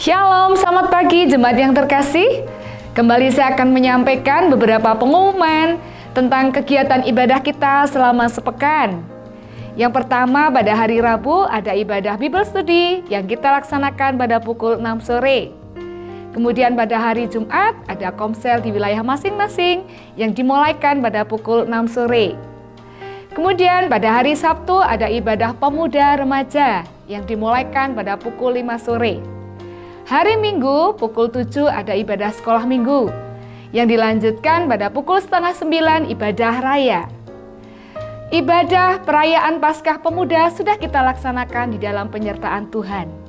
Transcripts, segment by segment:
Shalom, selamat pagi jemaat yang terkasih. Kembali saya akan menyampaikan beberapa pengumuman tentang kegiatan ibadah kita selama sepekan. Yang pertama, pada hari Rabu ada ibadah Bible Study yang kita laksanakan pada pukul 6 sore. Kemudian pada hari Jumat ada komsel di wilayah masing-masing yang dimulaikan pada pukul 6 sore. Kemudian pada hari Sabtu ada ibadah pemuda remaja yang dimulaikan pada pukul 5 sore. Hari Minggu pukul 7 ada ibadah sekolah minggu yang dilanjutkan pada pukul 8:30 ibadah raya. Ibadah perayaan Paskah Pemuda sudah kita laksanakan di dalam penyertaan Tuhan.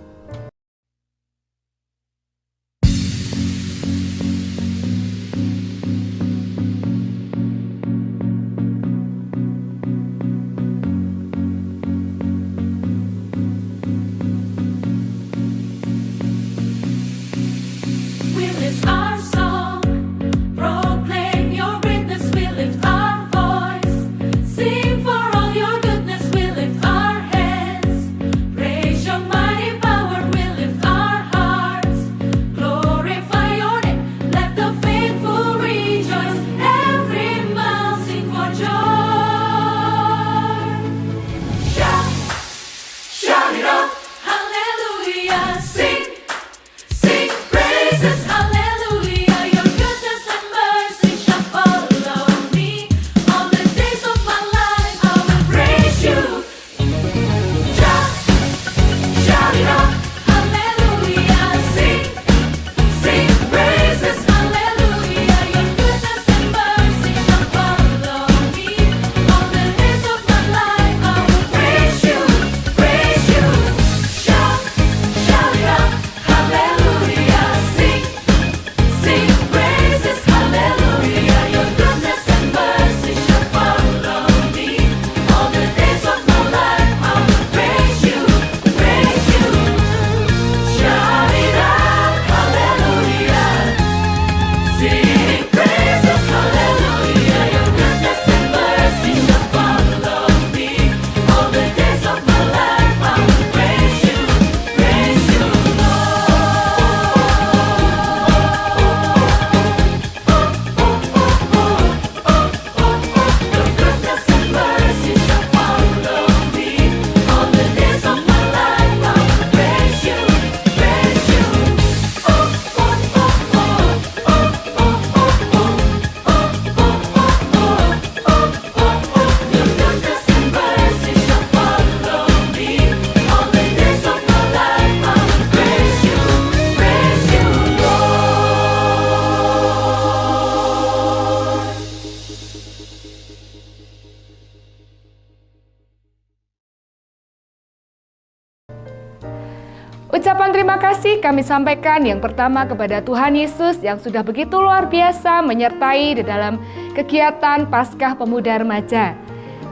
Ucapan terima kasih kami sampaikan yang pertama kepada Tuhan Yesus yang sudah begitu luar biasa menyertai di dalam kegiatan Paskah Pemuda Remaja.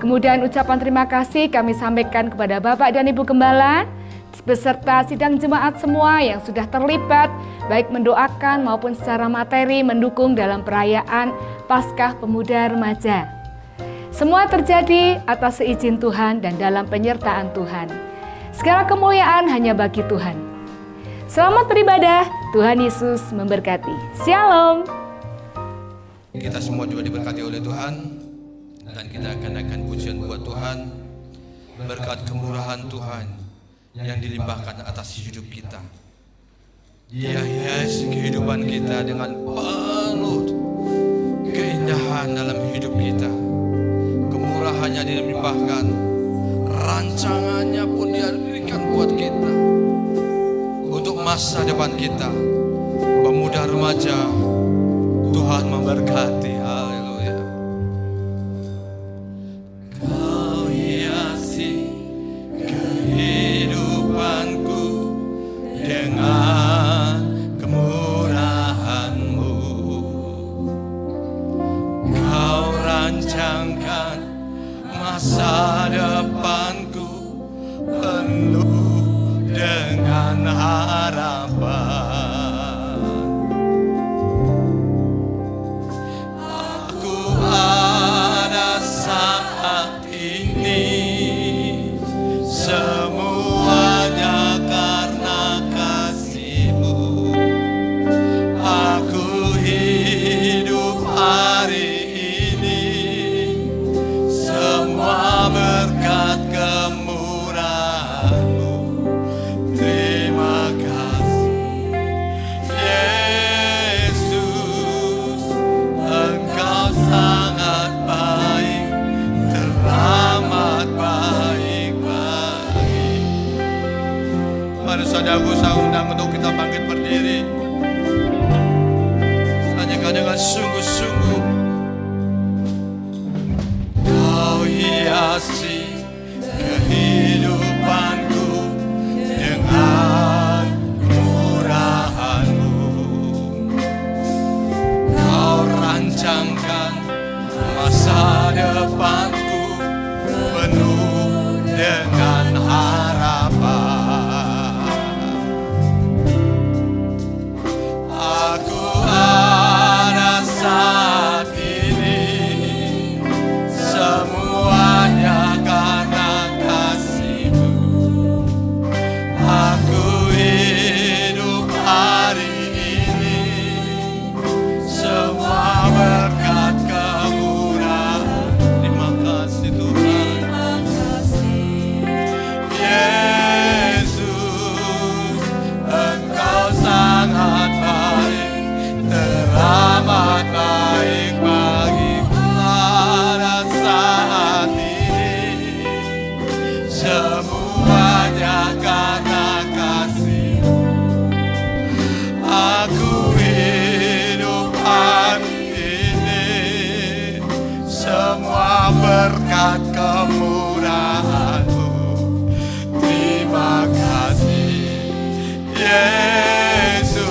Kemudian ucapan terima kasih kami sampaikan kepada Bapak dan Ibu Gembala beserta sidang jemaat semua yang sudah terlibat baik mendoakan maupun secara materi mendukung dalam perayaan Paskah Pemuda Remaja. Semua terjadi atas seizin Tuhan dan dalam penyertaan Tuhan. Segala kemuliaan hanya bagi Tuhan. Selamat beribadah, Tuhan Yesus memberkati. Shalom. Kita semua juga diberkati oleh Tuhan, dan kita akan pujian buat Tuhan, berkat kemurahan Tuhan yang dilimpahkan atas hidup kita. Dia hiasi kehidupan kita dengan penuh keindahan dalam hidup kita. Kemurahannya dilimpahkan, rancangannya pun diberikan buat kita untuk masa depan kita. Pemuda remaja, Tuhan memberkati. Haleluya. Kau hiasi kehidupanku dengan kemurahan-Mu. Kau rancangkan masa depanku penuh dengan harapan. Aku ada saat ini semuanya karena kasih-Mu. Saudaraku, saya undang untuk kita bangkit berdiri. Tanyakan dengan sungguh-sungguh. Kau hiasi kehidupanku dengan murahan-Mu. Kau rancangkan masa depanku penuh dengan harapan. Aku ada saat ini, semuanya karena kasih-Mu. Aku hidup hari ini, semua berkat kemurahan. Terima kasih Tuhan. Yesus, Engkau sangat baik, teramat baik bagiku pada saat ini. Semuanya karena kasih-Mu. Aku hidup hari ini, semua berkat kemurahan-Mu. Terima kasih Yesus,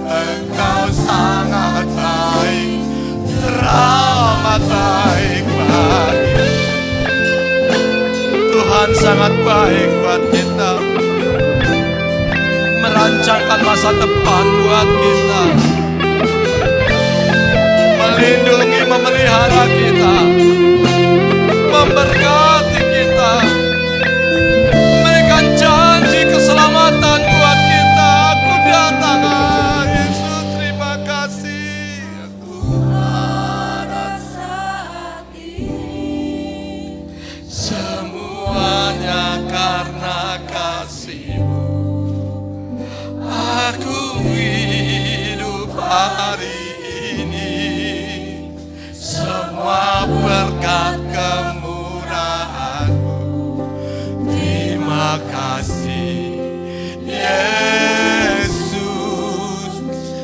Engkau sangat baik, teramat baik bagi. Tuhan sangat baik buat kita, merancangkan masa depan buat kita, melindungi, memelihara kita, memberkati kita, memberikan janji keselamatan buat kita. Aku datang, Yesus, terima kasih. Aku ada saat ini, semuanya karena kasih-Mu. Aku hidup hari ini, semua berkat kemurahan-Mu. Terima kasih Yesus,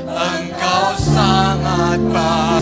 Engkau sangat baik.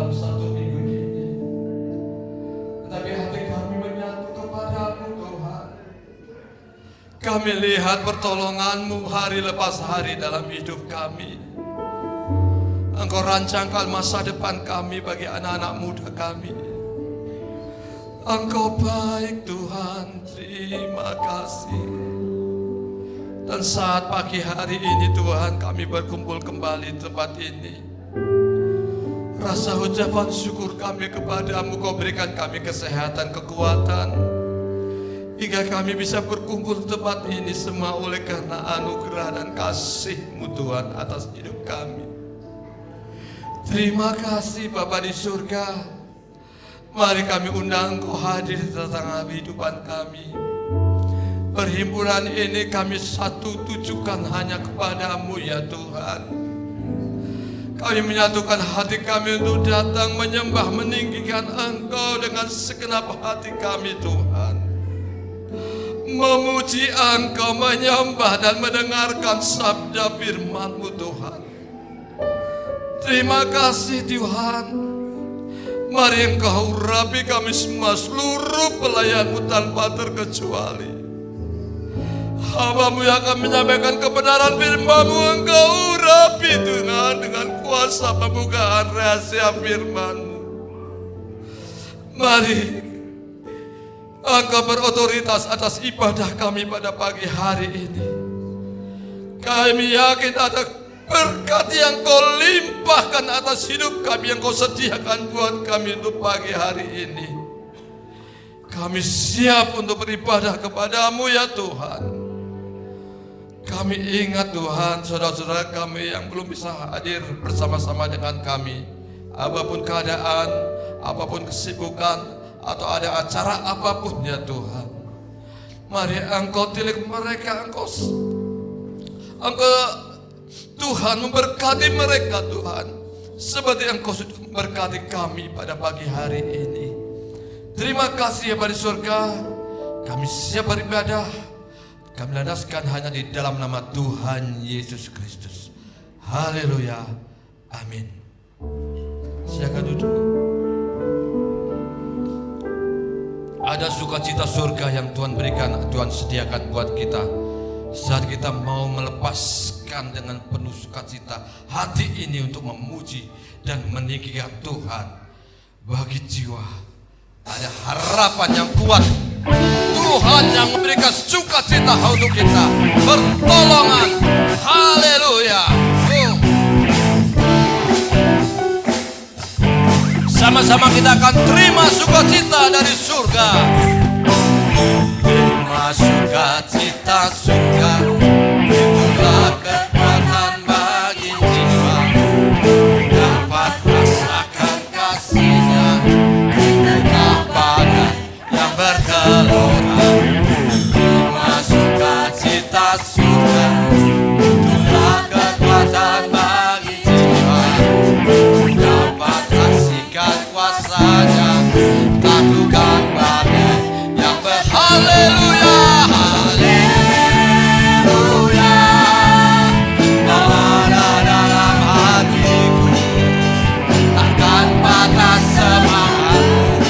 dalam satu minggu ini. Tetapi hati kami menyatu kepadamu Tuhan. Kami lihat pertolongan-Mu hari lepas hari dalam hidup kami. Engkau rancangkan masa depan kami bagi anak-anak muda kami. Engkau baik Tuhan, terima kasih. Dan saat pagi hari ini Tuhan kami berkumpul kembali di tempat ini. Rasa ucapan syukur kami kepadamu, Kau berikan kami kesehatan, kekuatan, hingga kami bisa berkumpul di tempat ini semua oleh karena anugerah dan kasih-Mu Tuhan atas hidup kami. Terima kasih Bapa di surga. Mari kami undang Engkau hadir di tengah kehidupan kami. Perhimpunan ini kami satu tujukan hanya kepadamu ya Tuhan. Kami menyatukan hati kami untuk datang menyembah meninggikan Engkau dengan segenap hati kami Tuhan. Memuji Engkau, menyembah dan mendengarkan sabda firman-Mu Tuhan. Terima kasih Tuhan. Mari Engkau urapi kami semua, seluruh pelayan-Mu tanpa terkecuali. Hamba-Mu yang akan menyampaikan kebenaran firman-Mu, Engkau urapi Tuhan dengan kuasa pembukaan rahasia firman-Mu. Mari Engkau berotoritas atas ibadah kami pada pagi hari ini. Kami yakin ada berkat yang Kau limpahkan atas hidup kami, yang Kau sediakan buat kami untuk pagi hari ini. Kami siap untuk beribadah kepadamu ya Tuhan. Kami ingat Tuhan, saudara-saudara kami yang belum bisa hadir bersama-sama dengan kami. Apapun keadaan, apapun kesibukan, atau ada acara apapun ya Tuhan. Mari Engkau tilik mereka, Engkau Tuhan memberkati mereka Tuhan, seperti Engkau sudah memberkati kami pada pagi hari ini. Terima kasih ya Bapa di surga. Kami siap beribadah. Kami landaskan hanya di dalam nama Tuhan Yesus Kristus. Haleluya. Amin. Silakan duduk. Ada sukacita surga yang Tuhan berikan, Tuhan sediakan buat kita. Saat kita mau melepaskan dengan penuh sukacita hati ini untuk memuji dan meninggikan Tuhan. Bagi jiwa ada harapan yang kuat. Tuhan yang memberikan sukacita untuk kita, pertolongan. Haleluya. Sama-sama kita akan terima sukacita dari surga. Terima sukacita surga, itulah kekuatan bagi jiwa. Dapat rasakan kasih-Nya, itulah badan yang bergelora. Terima sukacita surga, itulah kekuatan bagi jiwa. Dapat saksikan kuasa-Nya, taklukan badai yang berhaleluya. Haleluya. Ada dalam hatiku, takkan patah semangatku,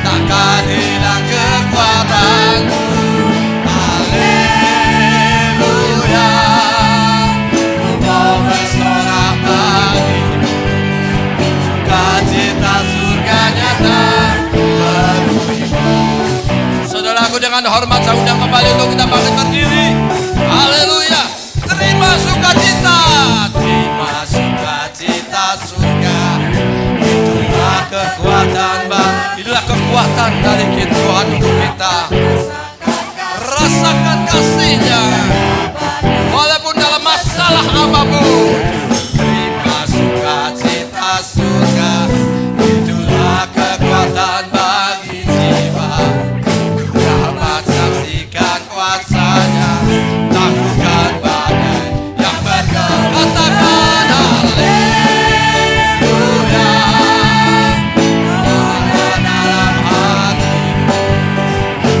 takkan hilang kekuatanku. Haleluya. Ku mau bersorak bagimu, sukacita surga nyata bagimu. Saudaraku, dengan hormat saya undang kembali untuk kita bangkit berdiri. Haleluya. Terima sukacita. Terima sukacita surga, itulah kekuatan itulah kekuatan dari Tuhan untuk kita. Rasakan kasih-Nya walaupun dalam masalah apapun. Terima sukacita surga, itulah kekuatan bagi jiwa. Dapat saksikan kuasa-Nya, taklukan badai yang bergelora. Katakan haleluya. Ada dalam hatiku,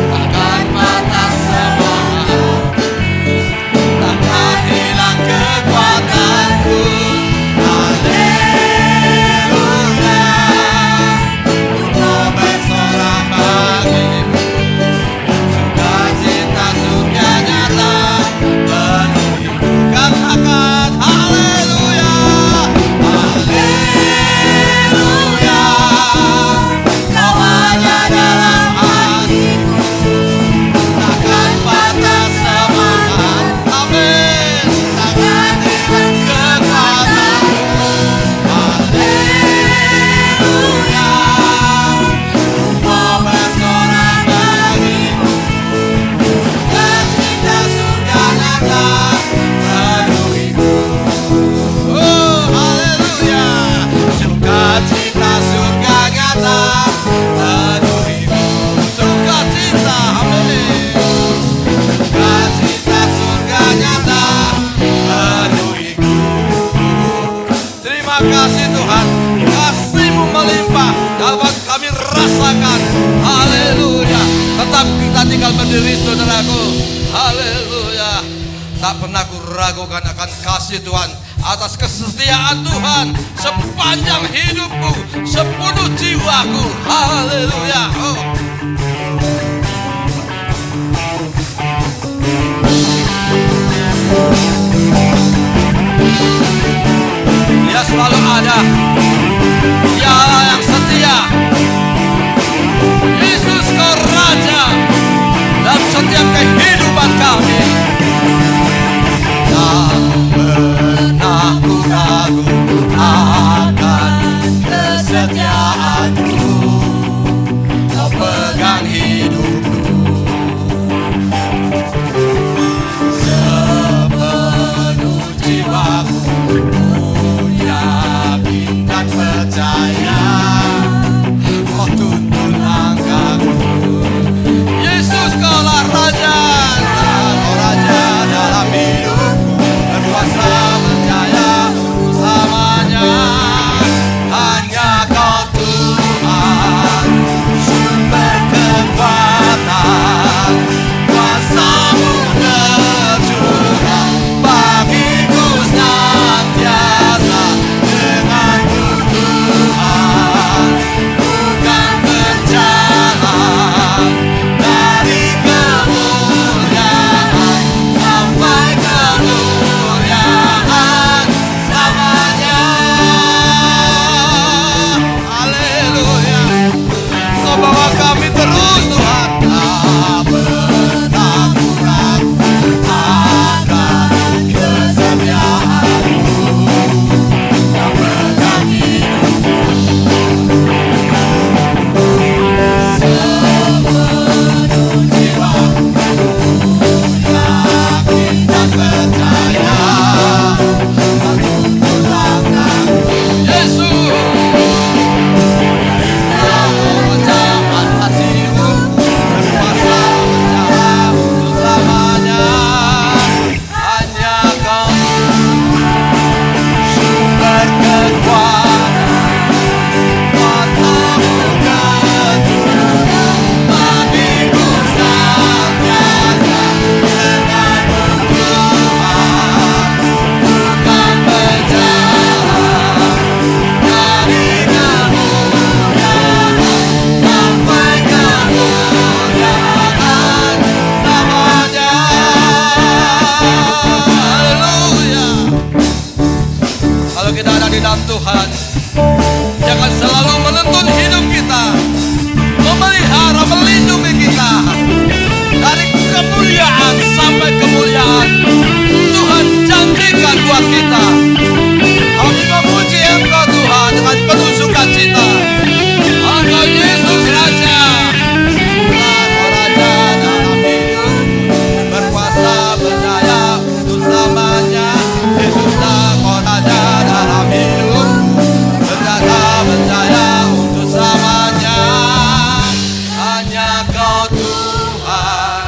takkan patah semangat, takkan hilang kekuatan. diri saudaraku. Haleluya. Tak pernah ku ragukan akan kasih Tuhan, atas kesetiaan Tuhan sepanjang hidupku, sepenuh jiwaku. Haleluya. Oh. Dia selalu ada. Dia yang setia. Yesus kau Raja dalam setiap kehidupan kami. Tak pernah ku ragu akan kesetiaanmu. Kau pegang hidupku sepenuh jiwaku. Ku yakin dan percaya kau tuntun langkahku. Yesus kaulah Raja, kau Raja dalam hidupku, berkuasa berjaya selamanya. Hanya kau Tuhan, sumber kekuatan, kuasa-Mu tercurah bagiku senantiasa. Dengan-Mu Tuhan, bukan berjalan dari kemuliaan sampai kemuliaan selamanya. Haleluya. Kau bawa kami terus Tuhan. Tak pernah ku ragu akan kesetiaan-Mu. Kau pegang hidupku sepenuh jiwaku. Yakin dan percaya kau tuntun langkahku. Yesus, jangan kasih-Mu berkuasa berjaya untuk selamanya. Hanya kau sumber kekuatan, kuasa-Mu tercurah bagiku senantiasa. Dengan-Mu Tuhan, bukan berjalan dari kemuliaan sampai kemuliaan selamanya. Haleluya. Kalau kita ada di dalam Tuhan, jangan selalu menuntun hidup kita, memelihara, melindungi kita dari kemuliaan sampai kemuliaan. Tuhan janjikan buat kita. Kami memuji Engkau Tuhan dengan penuh sukacita. Engkau Yesus Raja, Kau Raja dalam hidup, berkuasa berjaya untuk selamanya. Yesuslah Kau Raja dalam hidup, berkuasa berjaya untuk selamanya. Hanya Kau Tuhan,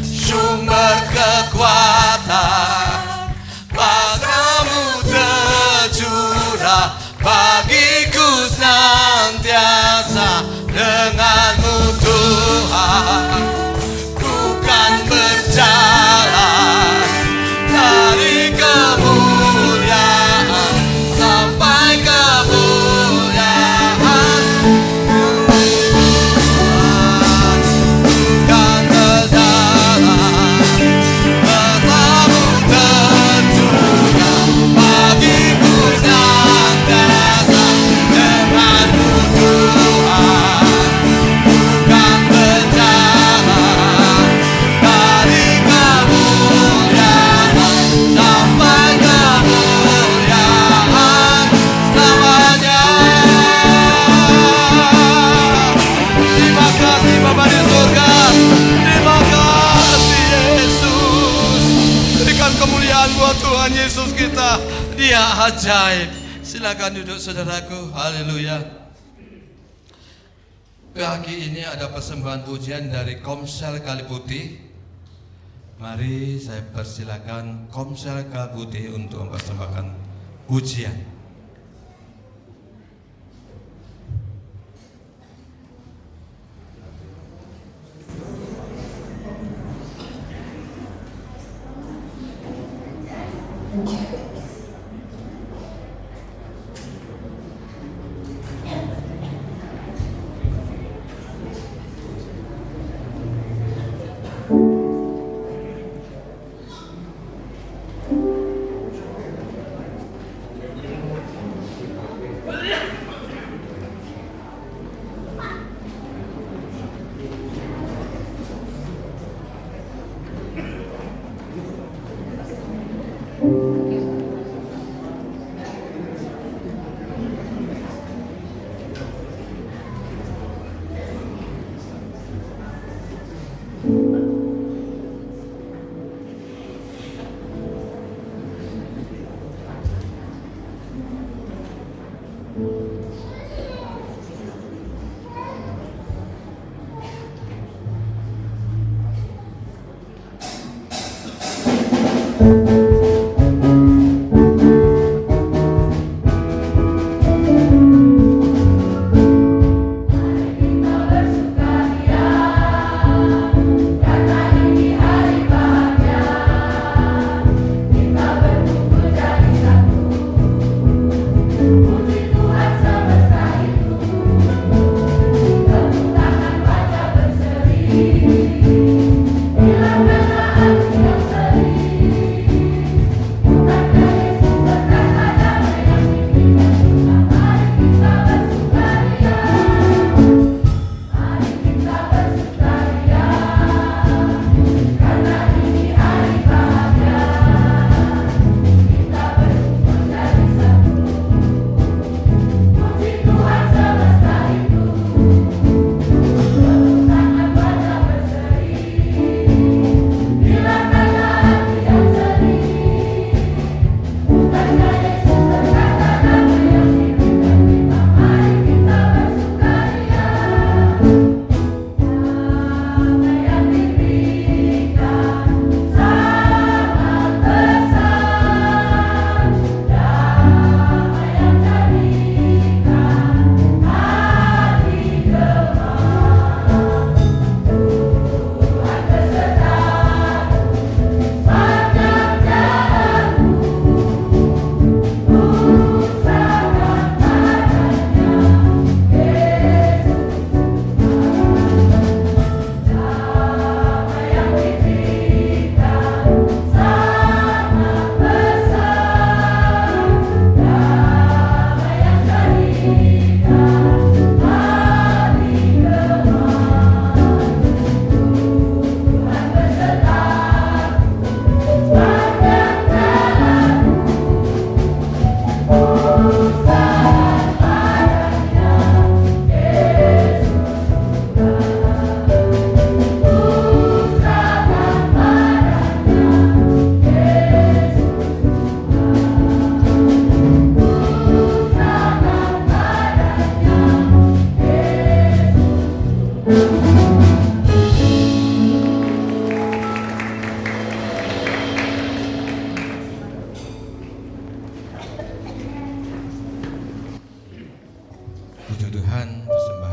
sumber kekuatan, kuasa-Mu tercurah bagiku senantiasa. Dengan-Mu Tuhan, bukan berjalan dari kemuliaan sampai kemuliaan. Bukan berjalan, kuasa-Mu tercurah bagiku senantiasa. Dengan-Mu Tuhan, bukan berjalan dari kemuliaan sampai kemuliaan selamanya. Terima kasih Bapa di surga. Terima kasih Yesus. Berikan kemuliaan buat Tuhan Yesus kita. Dia ajaib. Silakan duduk saudaraku. Haleluya. Pagi ini ada persembahan pujian dari Komsel Kaliputih. Mari saya persilakan Komsel Kaliputih untuk mempersembahkan pujian.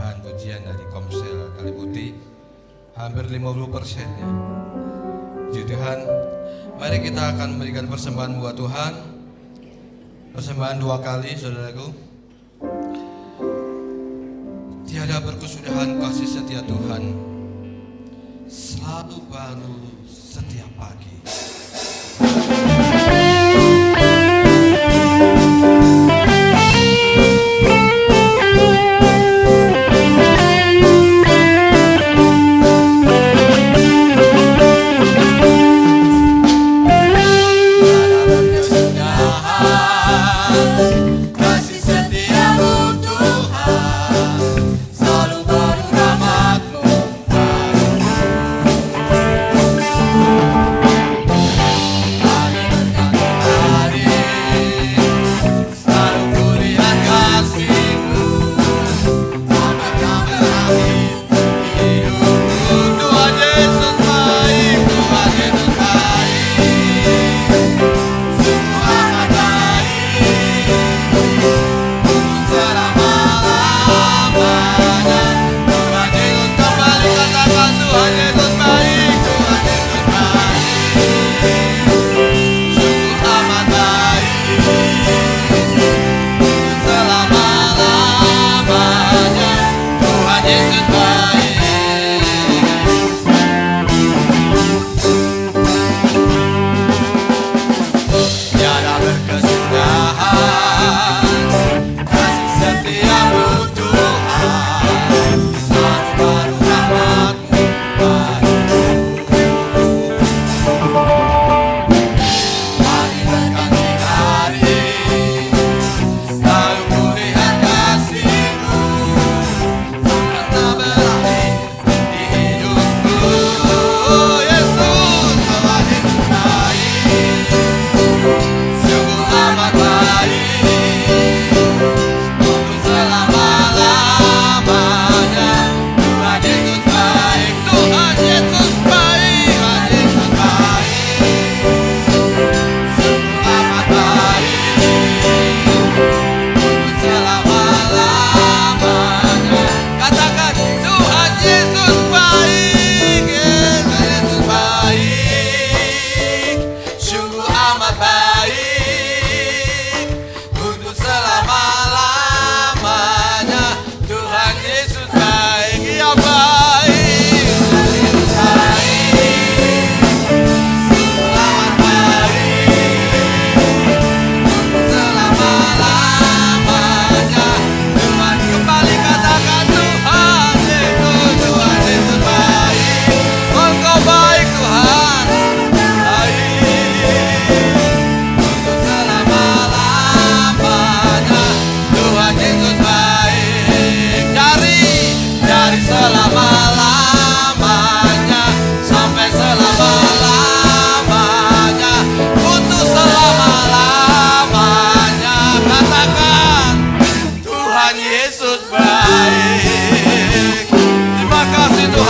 bahan pujian dari Komsel Kali Putih hampir 50%-nya. Puji Tuhan, mari kita akan memberikan persembahan buat Tuhan. Persembahan 2 kali, saudaraku. Tiada berkesudahan kasih setia Tuhan, selalu baru setiap pagi.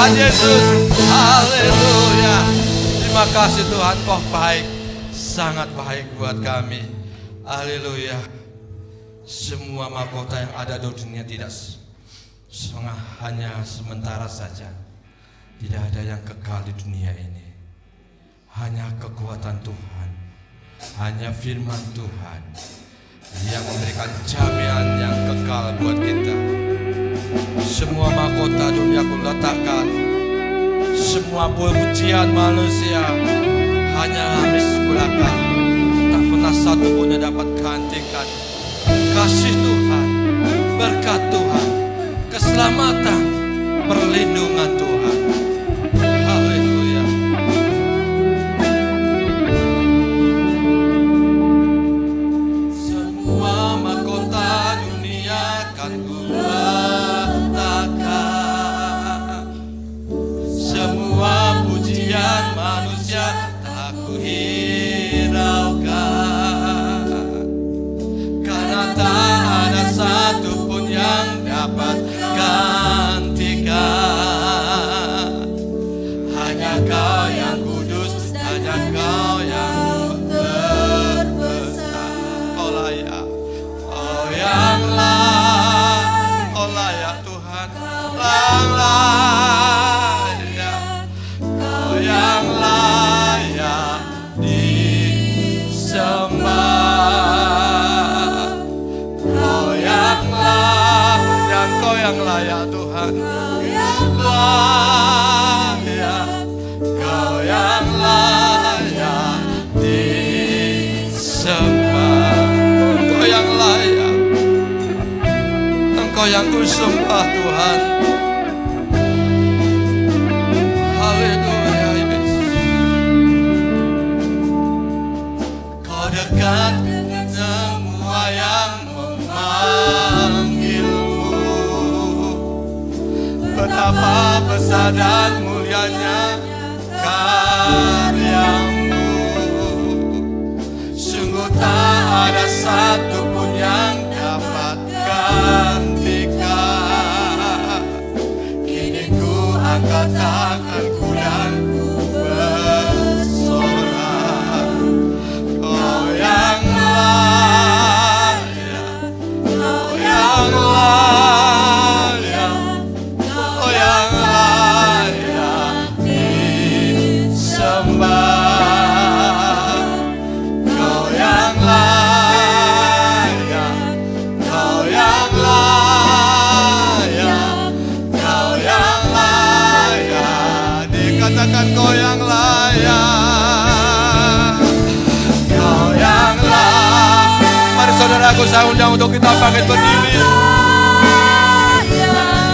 Yesus, haleluya. Terima kasih Tuhan, Kau baik, sangat baik buat kami. Haleluya. Semua mahkota yang ada di dunia tidak hanya sementara saja. Tidak ada yang kekal di dunia ini. Hanya kekuatan Tuhan, hanya firman Tuhan yang memberikan jaminan yang kekal buat kita. Semua mahkota dunia ku letakkan, semua pujian manusia hanya habis belaka, tak pernah satu pun yang dapat gantikan kasih Tuhan, berkat Tuhan, keselamatan, perlindungan Tuhan. Haleluya. Semua mahkota dunia kan ku letakkan, semua pujian manusia tak ku hiraukan, karena tak ada satu pun yang dapat gantikan. Hanya Kau yang kudus, hanya Kau yang terbesar. Kau layak, Kau yang layak, Kau layak Tuhan. Tuhan. Yang layak, Kau yang layak disembah. Kau yang layak, Kau yang layak Tuhan. Layak, Kau yang layak disembah. Engkau yang layak, Engkau yang kusembah Tuhan. Haleluya Yesus. Kau dekat dengan semua yang memanggilmu. Betapa besar dan mulianya karyamu. Sungguh tak ada satupun yang dapat gantikan. Kini ku angkat tanganku dan ku bersorak. Kau yang layak, Kau yang layak, Kau yang layak disembah. Kau yang layak, Kau yang layak, Kau yang layak. Dikatakan Kau yang layak, Kau yang layak. Mari saudaraku, saya undang untuk kita bangkit berdiri.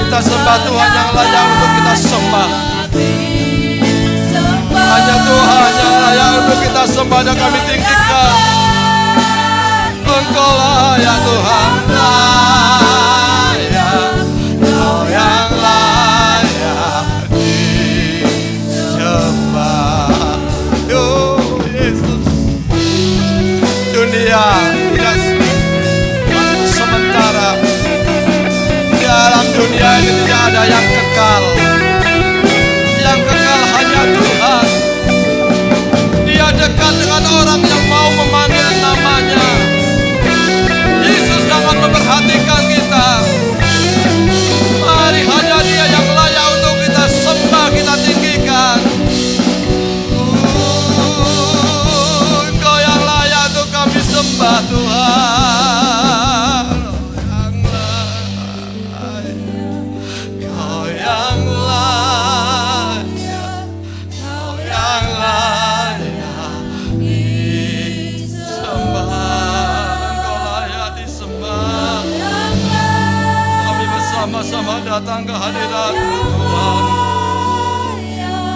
Kita sembah Tuhan yang layak untuk kita sembah. Hanya Tuhan yang layak untuk kita sembah dan kami tinggikan. Engkau layak Tuhan, layak. Kau yang layak disembah. Oh Yesus. Dunia tidak sementara. Dalam dunia ini tidak ada yang kekal. Yang kekal hanya Tuhan. Dia dekat dengan orang yang mau memanggil namanya. Yesus sangat memperhatikan kita. Mari, hanya Dia yang layak untuk kita sembah, kita tinggikan. Engkau yang layak untuk kami sembah Tuhan. Kau yang layak, Kau yang layak disembah. Engkau layak disembah. Kami bersama-sama datang ke hadirat-Mu Tuhan,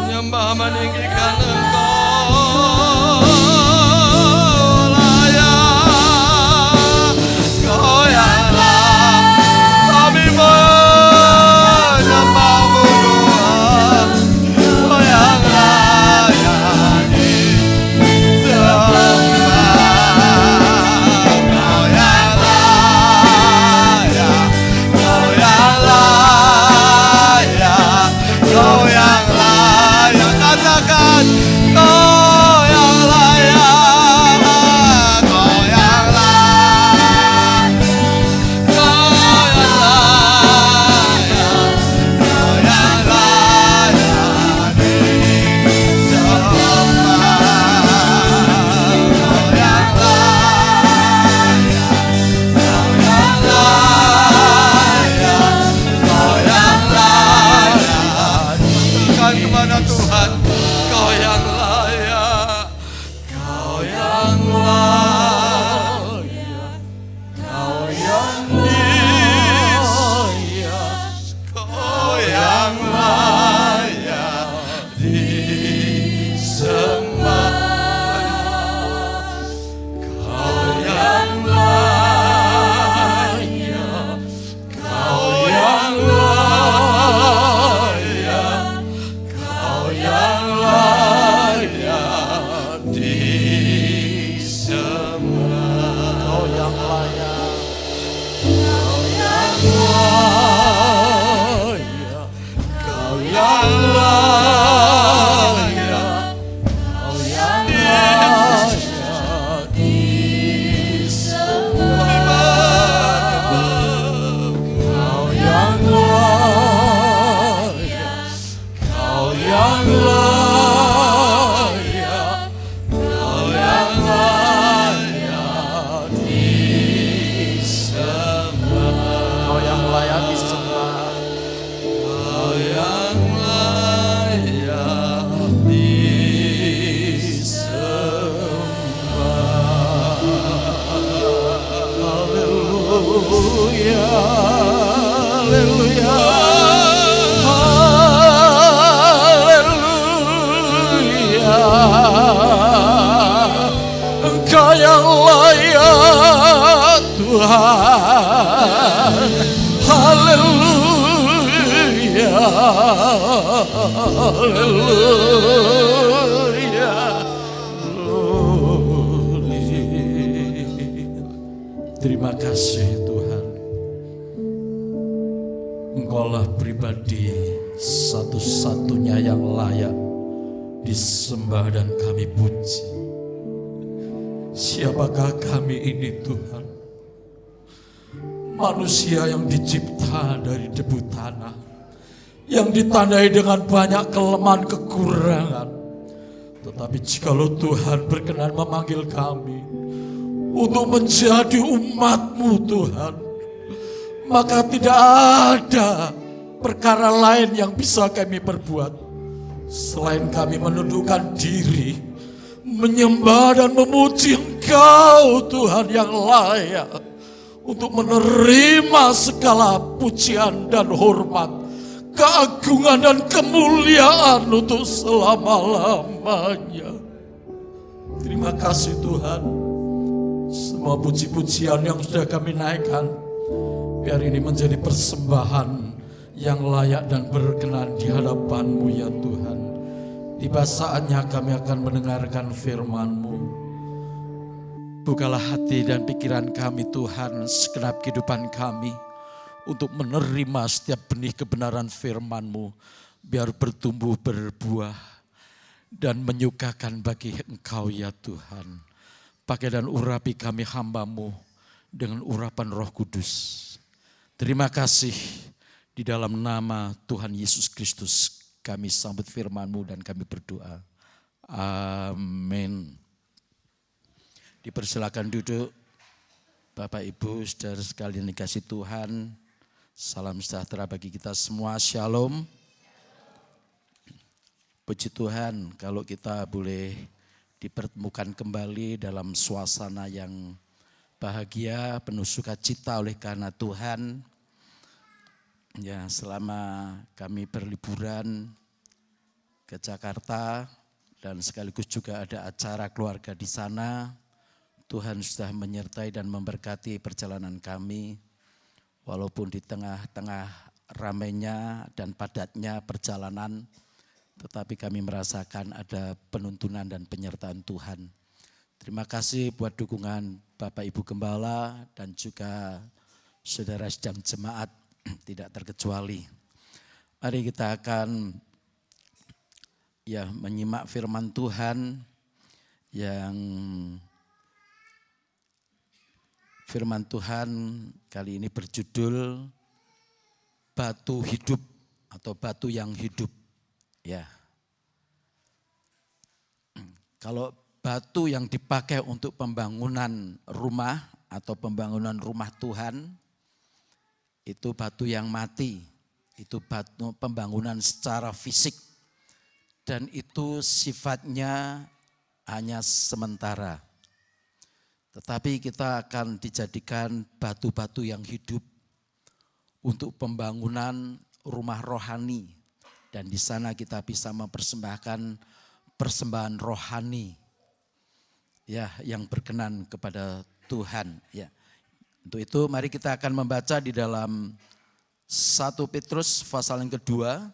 menyembah meninggikan Engkau. Layak, Kau yang layak. Kami menyembah-Mu Tuhan. Kau yang layak disembah. Kau yang layak, Kau yang layak, Kau yang layak. Katakan, Kau haleluya, haleluya. Engkau yang layak Tuhan, haleluya, haleluya. Terima kasih Tuhan, Engkaulah pribadi satu-satunya yang layak disembah dan kami puji. Siapakah kami ini Tuhan? Manusia yang dicipta dari debu tanah, yang ditandai dengan banyak kelemahan kekurangan. Tetapi jikalau Tuhan berkenan memanggil kami untuk menjadi umat-Mu Tuhan, maka tidak ada perkara lain yang bisa kami perbuat selain kami menundukkan diri, menyembah dan memuji Engkau Tuhan yang layak untuk menerima segala pujian dan hormat, keagungan dan kemuliaan untuk selama-lamanya. Terima kasih Tuhan. Semua puji-pujian yang sudah kami naikkan, biar ini menjadi persembahan yang layak dan berkenan di hadapan-Mu ya Tuhan. Tiba saatnya kami akan mendengarkan firman-Mu. Bukalah hati dan pikiran kami Tuhan, segenap kehidupan kami, untuk menerima setiap benih kebenaran firman-Mu, biar bertumbuh berbuah dan menyukakan bagi Engkau ya Tuhan. Pakai dan urapi kami hamba-Mu dengan urapan Roh Kudus. Terima kasih, di dalam nama Tuhan Yesus Kristus kami sambut firman-Mu dan kami berdoa. Amin. Dipersilakan duduk. Bapak Ibu saudara sekalian dikasih Tuhan, salam sejahtera bagi kita semua, shalom. Puji Tuhan kalau kita boleh dipertemukan kembali dalam suasana yang bahagia, penuh sukacita oleh karena Tuhan. Ya, selama kami berliburan ke Jakarta dan sekaligus juga ada acara keluarga di sana, Tuhan sudah menyertai dan memberkati perjalanan kami. Walaupun di tengah-tengah ramainya dan padatnya perjalanan, tetapi kami merasakan ada penuntunan dan penyertaan Tuhan. Terima kasih buat dukungan Bapak Ibu Gembala dan juga saudara sidang jemaat tidak terkecuali. Mari kita akan menyimak firman Tuhan yang firman Tuhan kali ini berjudul Batu Hidup atau Batu yang Hidup. Ya, kalau batu yang dipakai untuk pembangunan rumah atau pembangunan rumah Tuhan, itu batu yang mati, itu batu pembangunan secara fisik, dan itu sifatnya hanya sementara. Tetapi kita akan dijadikan batu-batu yang hidup untuk pembangunan rumah rohani. Dan di sana kita bisa mempersembahkan persembahan rohani ya yang berkenan kepada Tuhan ya. Untuk itu mari kita akan membaca di dalam 1 Petrus pasal yang kedua.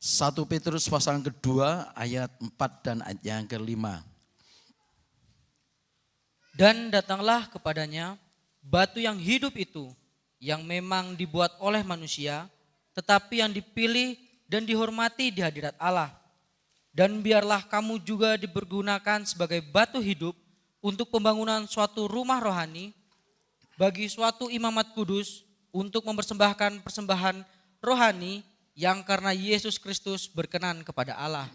1 Petrus pasal yang kedua ayat 4 dan ayat yang ke-5. Dan datanglah kepadanya batu yang hidup itu, yang memang dibuat oleh manusia, tetapi yang dipilih dan dihormati di hadirat Allah. Dan biarlah kamu juga dipergunakan sebagai batu hidup untuk pembangunan suatu rumah rohani, bagi suatu imamat kudus, untuk mempersembahkan persembahan rohani yang karena Yesus Kristus berkenan kepada Allah.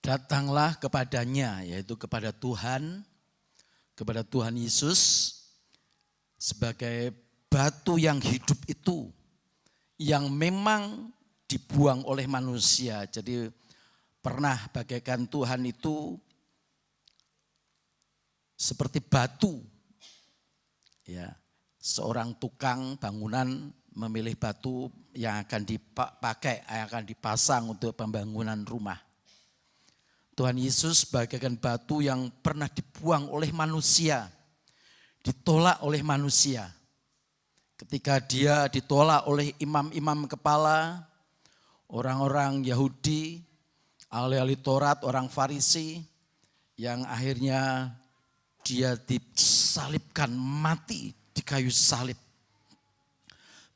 Datanglah kepadanya, yaitu kepada Tuhan Yesus, sebagai batu yang hidup itu, yang memang dibuang oleh manusia. Jadi pernah bagaikan Tuhan itu seperti batu. Ya, seorang tukang bangunan memilih batu yang akan dipakai, yang akan dipasang untuk pembangunan rumah. Tuhan Yesus bagaikan batu yang pernah dibuang oleh manusia, ditolak oleh manusia. Ketika dia ditolak oleh imam-imam kepala, orang-orang Yahudi, ahli-ahli Taurat, orang Farisi, yang akhirnya dia disalibkan mati di kayu salib.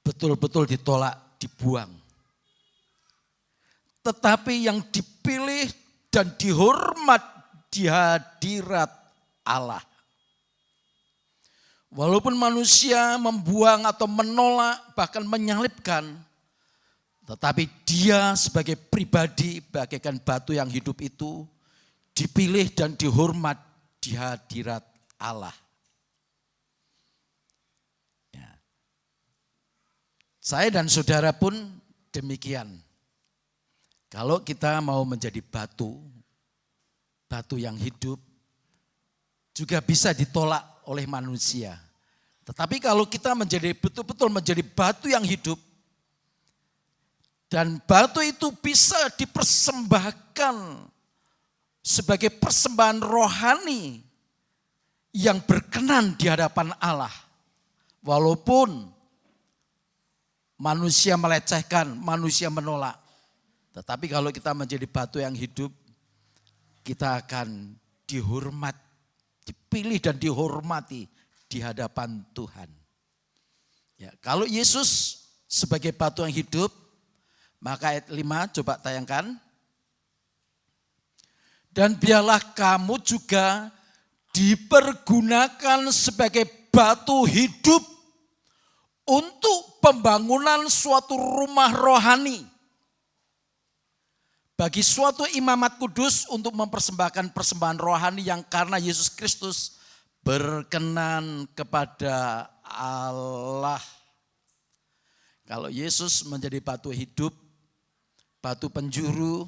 Betul-betul ditolak, dibuang. Tetapi yang dipilih dan dihormat di hadirat Allah. Walaupun manusia membuang atau menolak, bahkan menyalibkan, tetapi dia sebagai pribadi bagaikan batu yang hidup itu dipilih dan dihormat di hadirat Allah. Ya. Saya dan saudara pun demikian. Kalau kita mau menjadi batu, batu yang hidup, juga bisa ditolak oleh manusia. Tetapi kalau kita menjadi betul-betul menjadi batu yang hidup, dan batu itu bisa dipersembahkan sebagai persembahan rohani yang berkenan di hadapan Allah. Walaupun manusia melecehkan, manusia menolak. Tetapi kalau kita menjadi batu yang hidup, kita akan dihormat, dipilih dan dihormati di hadapan Tuhan. Ya, kalau Yesus sebagai batu yang hidup, maka ayat 5 coba tayangkan. Dan biarlah kamu juga dipergunakan sebagai batu hidup untuk pembangunan suatu rumah rohani. Bagi suatu imamat kudus untuk mempersembahkan persembahan rohani yang karena Yesus Kristus berkenan kepada Allah. Kalau Yesus menjadi batu hidup, batu penjuru,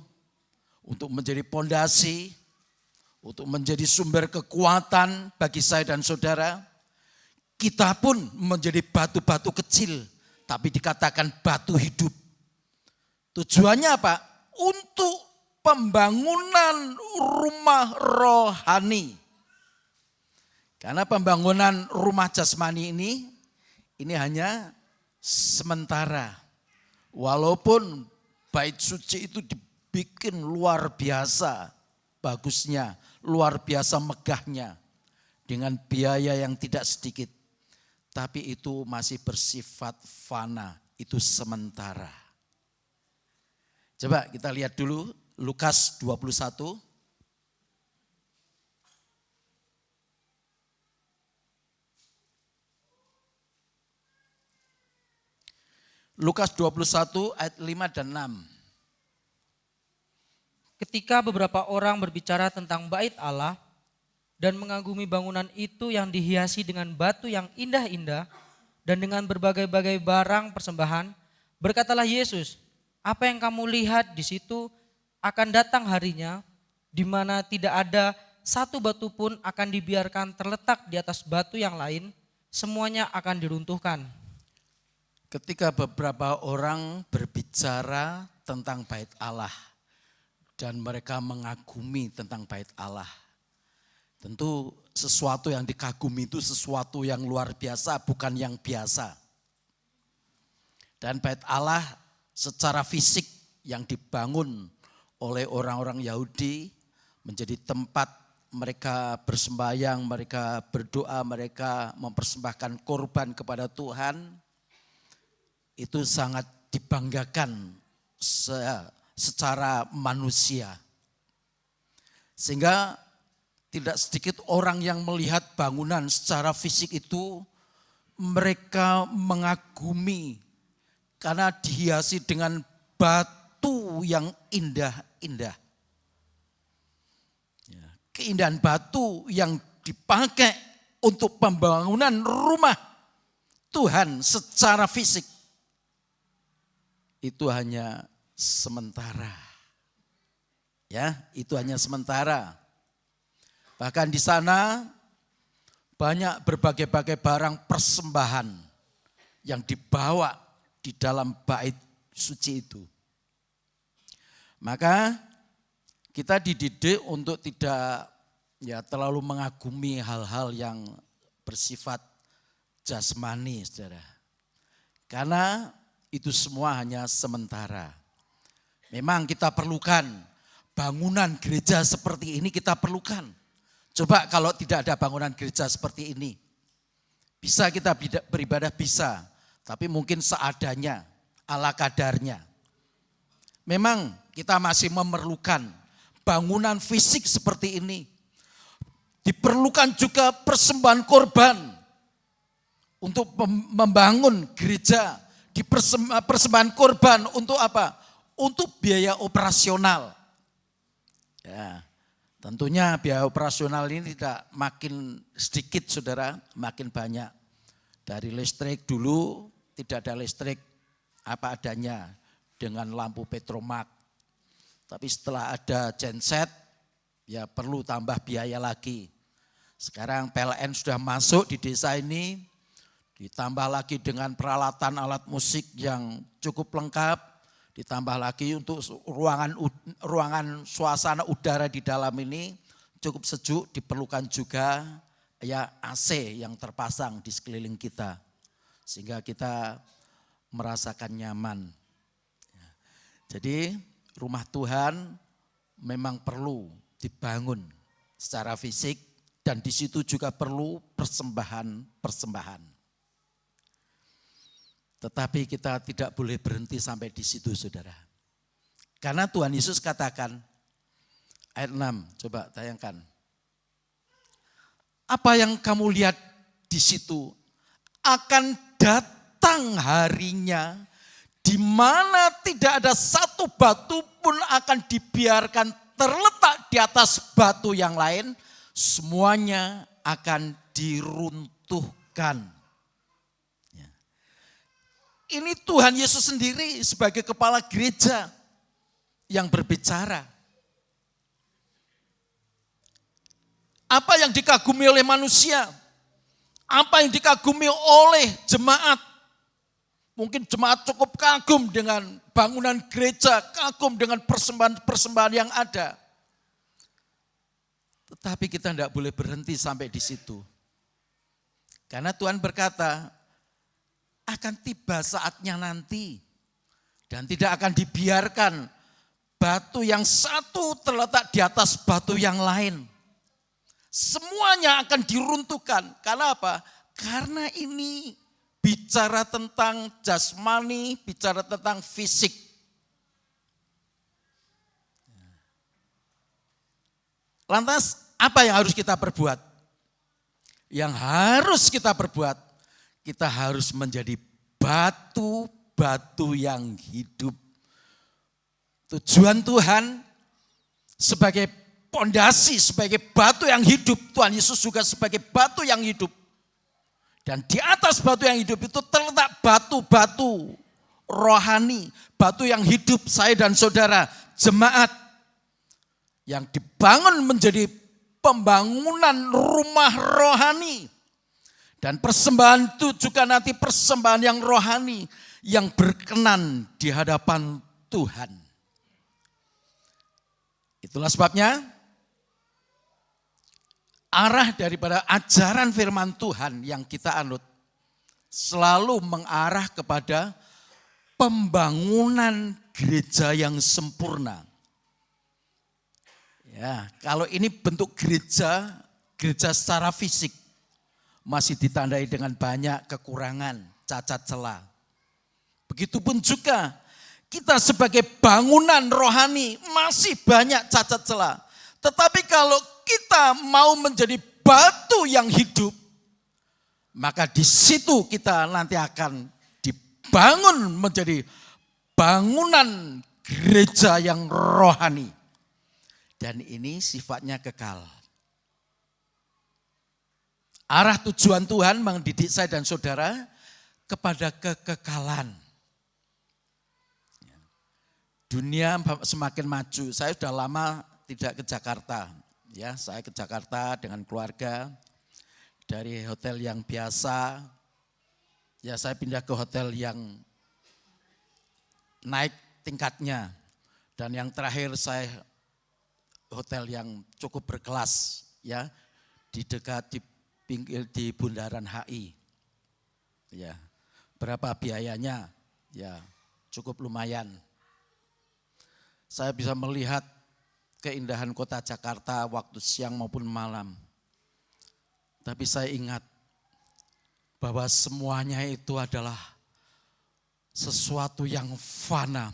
untuk menjadi pondasi, untuk menjadi sumber kekuatan bagi saya dan saudara, kita pun menjadi batu-batu kecil, tapi dikatakan batu hidup. Tujuannya apa? Untuk pembangunan rumah rohani. Karena pembangunan rumah jasmani ini hanya sementara. Walaupun bait suci itu dibikin luar biasa bagusnya, luar biasa megahnya, dengan biaya yang tidak sedikit. Tapi itu masih bersifat fana, itu sementara. Coba kita lihat dulu Lukas 21. Lukas 21 ayat 5 dan 6. Ketika beberapa orang berbicara tentang bait Allah dan mengagumi bangunan itu yang dihiasi dengan batu yang indah-indah dan dengan berbagai-bagai barang persembahan, berkatalah Yesus, apa yang kamu lihat di situ akan datang harinya di mana tidak ada satu batu pun akan dibiarkan terletak di atas batu yang lain, semuanya akan diruntuhkan. Ketika beberapa orang berbicara tentang bait Allah dan mereka mengagumi tentang bait Allah, tentu sesuatu yang dikagumi itu sesuatu yang luar biasa, bukan yang biasa. Dan bait Allah secara fisik yang dibangun oleh orang-orang Yahudi menjadi tempat mereka bersembahyang, mereka berdoa, mereka mempersembahkan korban kepada Tuhan. Itu sangat dibanggakan secara manusia. Sehingga tidak sedikit orang yang melihat bangunan secara fisik itu mereka mengagumi karena dihiasi dengan batu yang indah-indah. Keindahan batu yang dipakai untuk pembangunan rumah Tuhan secara fisik itu hanya sementara. Ya, itu hanya sementara. Bahkan di sana banyak berbagai-bagai barang persembahan yang dibawa di dalam bait suci itu. Maka kita dididik untuk tidak terlalu mengagumi hal-hal yang bersifat jasmani, saudara. Karena itu semua hanya sementara. Memang kita perlukan bangunan gereja seperti ini, kita perlukan. Coba kalau tidak ada bangunan gereja seperti ini, bisa kita beribadah, bisa. Tapi mungkin seadanya, ala kadarnya. Memang kita masih memerlukan bangunan fisik seperti ini. Diperlukan juga persembahan korban untuk membangun gereja. Persembahan korban untuk apa? Untuk biaya operasional. Ya, tentunya biaya operasional ini tidak makin sedikit, saudara, makin banyak. Dari listrik dulu tidak ada listrik apa adanya dengan lampu petromak. Tapi setelah ada genset, ya perlu tambah biaya lagi. Sekarang PLN sudah masuk di desa ini, ditambah lagi dengan peralatan alat musik yang cukup lengkap, ditambah lagi untuk ruangan suasana udara di dalam ini cukup sejuk, diperlukan juga ya AC yang terpasang di sekeliling kita. Sehingga kita merasakan nyaman. Jadi rumah Tuhan memang perlu dibangun secara fisik dan di situ juga perlu persembahan. Tetapi kita tidak boleh berhenti sampai di situ, saudara. Karena Tuhan Yesus katakan, ayat 6, coba tayangkan. Apa yang kamu lihat di situ akan datang harinya di mana tidak ada satu batu pun akan dibiarkan terletak di atas batu yang lain, semuanya akan diruntuhkan. Ya. Ini Tuhan Yesus sendiri sebagai kepala gereja yang berbicara. Apa yang dikagumi oleh manusia? Apa yang dikagumi oleh jemaat? Mungkin jemaat cukup kagum dengan bangunan gereja, kagum dengan persembahan-persembahan yang ada. Tetapi kita tidak boleh berhenti sampai di situ. Karena Tuhan berkata, akan tiba saatnya nanti. Dan tidak akan dibiarkan batu yang satu terletak di atas batu yang lain. Semuanya akan diruntuhkan. Karena apa? Karena ini bicara tentang jasmani, bicara tentang fisik. Lantas apa yang harus kita perbuat? Yang harus kita perbuat, kita harus menjadi batu-batu yang hidup. Tujuan Tuhan sebagai pondasi, sebagai batu yang hidup. Tuhan Yesus juga sebagai batu yang hidup. Dan di atas batu yang hidup itu terletak batu-batu rohani. Batu yang hidup, saya dan saudara, jemaat. Yang dibangun menjadi pembangunan rumah rohani. Dan persembahan itu juga nanti persembahan yang rohani. Yang berkenan di hadapan Tuhan. Itulah sebabnya arah daripada ajaran firman Tuhan yang kita anut selalu mengarah kepada pembangunan gereja yang sempurna. Ya, kalau ini bentuk gereja secara fisik masih ditandai dengan banyak kekurangan, cacat celah. Begitupun juga kita sebagai bangunan rohani masih banyak cacat celah. Tetapi kalau kita mau menjadi batu yang hidup, maka di situ kita nanti akan dibangun menjadi bangunan gereja yang rohani. Dan ini sifatnya kekal. Arah tujuan Tuhan mendidik saya dan saudara kepada kekekalan. dunia semakin maju. Saya sudah lama tidak ke Jakarta. Ya, saya ke Jakarta dengan keluarga dari hotel yang biasa. Ya, saya pindah ke hotel yang naik tingkatnya. Dan yang terakhir saya hotel yang cukup berkelas, ya, di dekat di Bundaran HI. Ya, berapa biayanya? Ya, cukup lumayan. Saya bisa melihat keindahan kota Jakarta waktu siang maupun malam. Tapi saya ingat bahwa semuanya itu adalah sesuatu yang fana.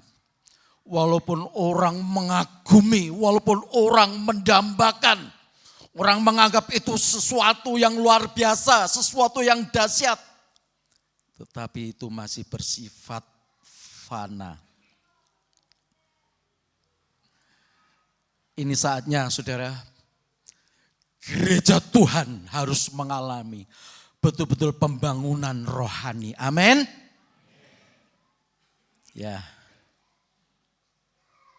Walaupun orang mengagumi, walaupun orang mendambakan, orang menganggap itu sesuatu yang luar biasa, sesuatu yang dahsyat. Tetapi itu masih bersifat fana. Ini saatnya saudara, gereja Tuhan harus mengalami betul-betul pembangunan rohani. Amin. Ya.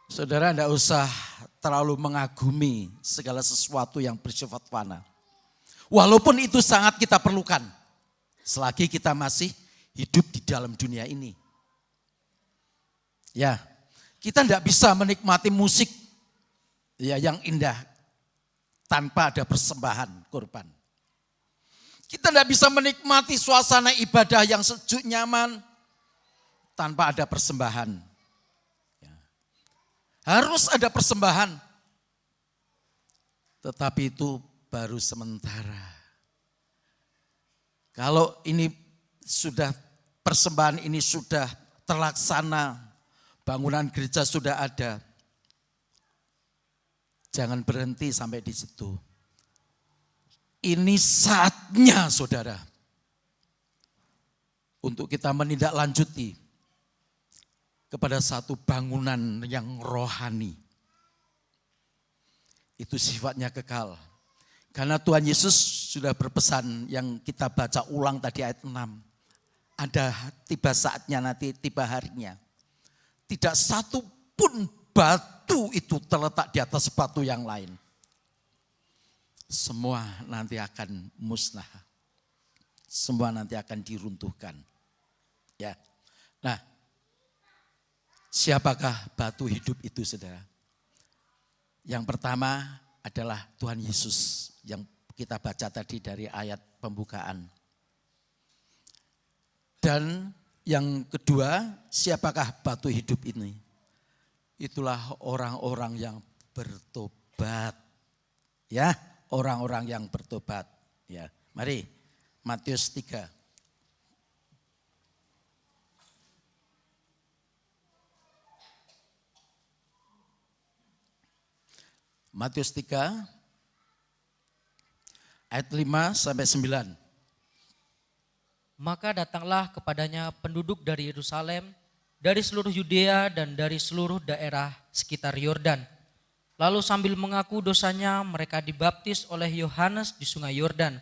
Saudara tidak usah terlalu mengagumi segala sesuatu yang bersifat fana. Walaupun itu sangat kita perlukan. Selagi kita masih hidup di dalam dunia ini. Ya, kita tidak bisa menikmati musik ya yang indah tanpa ada persembahan korban. Kita tidak bisa menikmati suasana ibadah yang sejuk nyaman tanpa ada persembahan. Harus ada persembahan. Tetapi itu baru sementara. Kalau ini sudah persembahan ini sudah terlaksana, bangunan gereja sudah ada. Jangan berhenti sampai di situ. Ini saatnya saudara. Untuk kita menindaklanjuti kepada satu bangunan yang rohani. Itu sifatnya kekal. Karena Tuhan Yesus sudah berpesan yang kita baca ulang tadi ayat 6. Ada tiba saatnya nanti, tiba harinya. Tidak satu pun batu itu terletak di atas batu yang lain. Semua nanti akan musnah. Semua nanti akan diruntuhkan. Ya. Nah, siapakah batu hidup itu saudara? Yang pertama adalah Tuhan Yesus yang kita baca tadi dari ayat pembukaan. Dan yang kedua, siapakah batu hidup ini? Itulah orang-orang yang bertobat. Ya, orang-orang yang bertobat. Ya, mari Matius 3. Matius 3 ayat 5 sampai 9. Maka datanglah kepadanya penduduk dari Yerusalem, dari seluruh Yudea dan dari seluruh daerah sekitar Yordan. Lalu sambil mengaku dosanya mereka dibaptis oleh Yohanes di sungai Yordan.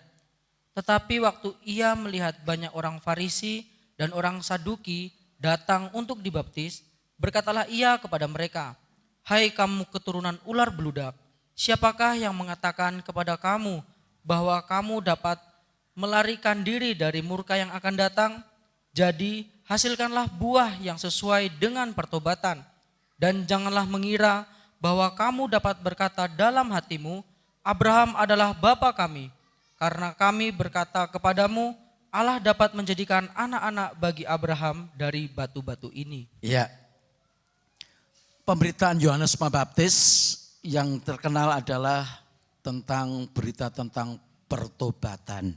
Tetapi waktu ia melihat banyak orang Farisi dan orang Saduki datang untuk dibaptis, berkatalah ia kepada mereka, "Hai kamu keturunan ular beludak, siapakah yang mengatakan kepada kamu bahwa kamu dapat melarikan diri dari murka yang akan datang? Jadi hasilkanlah buah yang sesuai dengan pertobatan. Dan janganlah mengira bahwa kamu dapat berkata dalam hatimu, Abraham adalah bapa kami. Karena kami berkata kepadamu, Allah dapat menjadikan anak-anak bagi Abraham dari batu-batu ini." Ya. Pemberitaan Yohanes Pembaptis yang terkenal adalah tentang berita tentang pertobatan.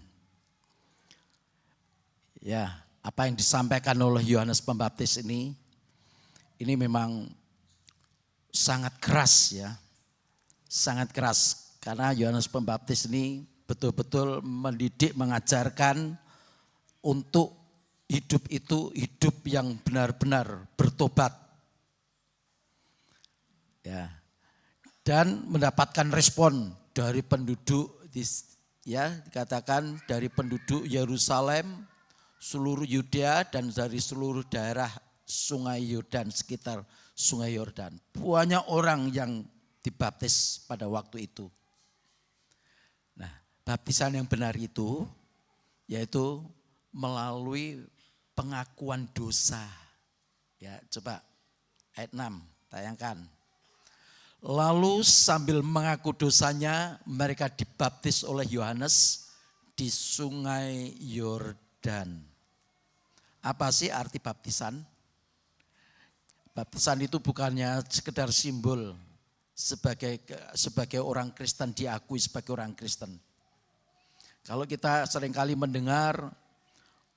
Ya, apa yang disampaikan oleh Yohanes Pembaptis ini memang sangat keras ya. Sangat keras karena Yohanes Pembaptis ini betul-betul mendidik, mengajarkan untuk hidup itu hidup yang benar-benar bertobat. Ya. Dan mendapatkan respon dari penduduk ya dikatakan dari penduduk Yerusalem, seluruh Yudea dan dari seluruh daerah sungai Yordan sekitar Sungai Yordan. Banyak orang yang dibaptis pada waktu itu. Nah, baptisan yang benar itu yaitu melalui pengakuan dosa. Ya, coba ayat 6, tayangkan. Lalu sambil mengaku dosanya, mereka dibaptis oleh Yohanes di Sungai Yordan. Apa sih arti baptisan? Baptisan itu bukannya sekedar simbol sebagai orang Kristen, diakui sebagai orang Kristen. Kalau kita seringkali mendengar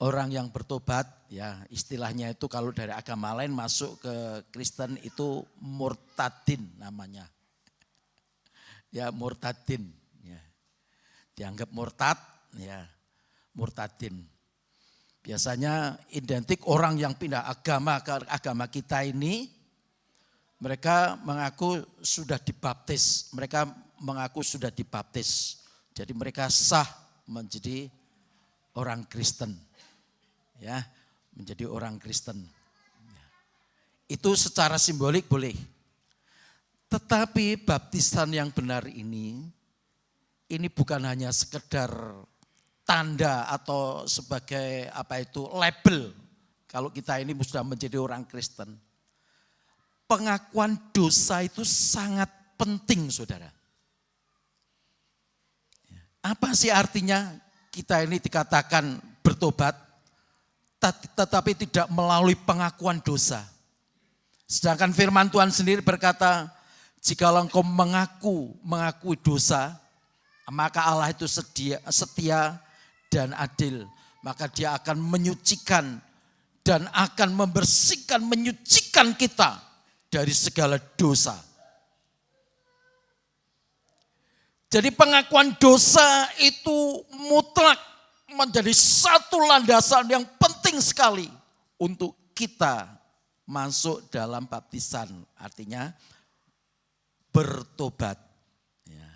orang yang bertobat, ya istilahnya itu kalau dari agama lain masuk ke Kristen itu murtadin namanya. Ya murtadin, ya. Dianggap murtad, ya murtadin. Biasanya identik orang yang pindah agama ke agama kita ini, mereka mengaku sudah dibaptis, Jadi mereka sah menjadi orang Kristen. Ya, menjadi orang Kristen. Itu secara simbolik boleh. Tetapi baptisan yang benar ini bukan hanya sekedar tanda atau sebagai label. Kalau kita ini sudah menjadi orang Kristen. Pengakuan dosa itu sangat penting, saudara. Apa sih artinya kita ini dikatakan bertobat, tetapi tidak melalui pengakuan dosa? Sedangkan firman Tuhan sendiri berkata, jikalau engkau mengakui dosa, maka Allah itu setia dan adil. Maka dia akan menyucikan dan akan membersihkan, menyucikan kita dari segala dosa. Jadi pengakuan dosa itu mutlak menjadi satu landasan yang penting sekali untuk kita masuk dalam baptisan. Artinya bertobat. Ya.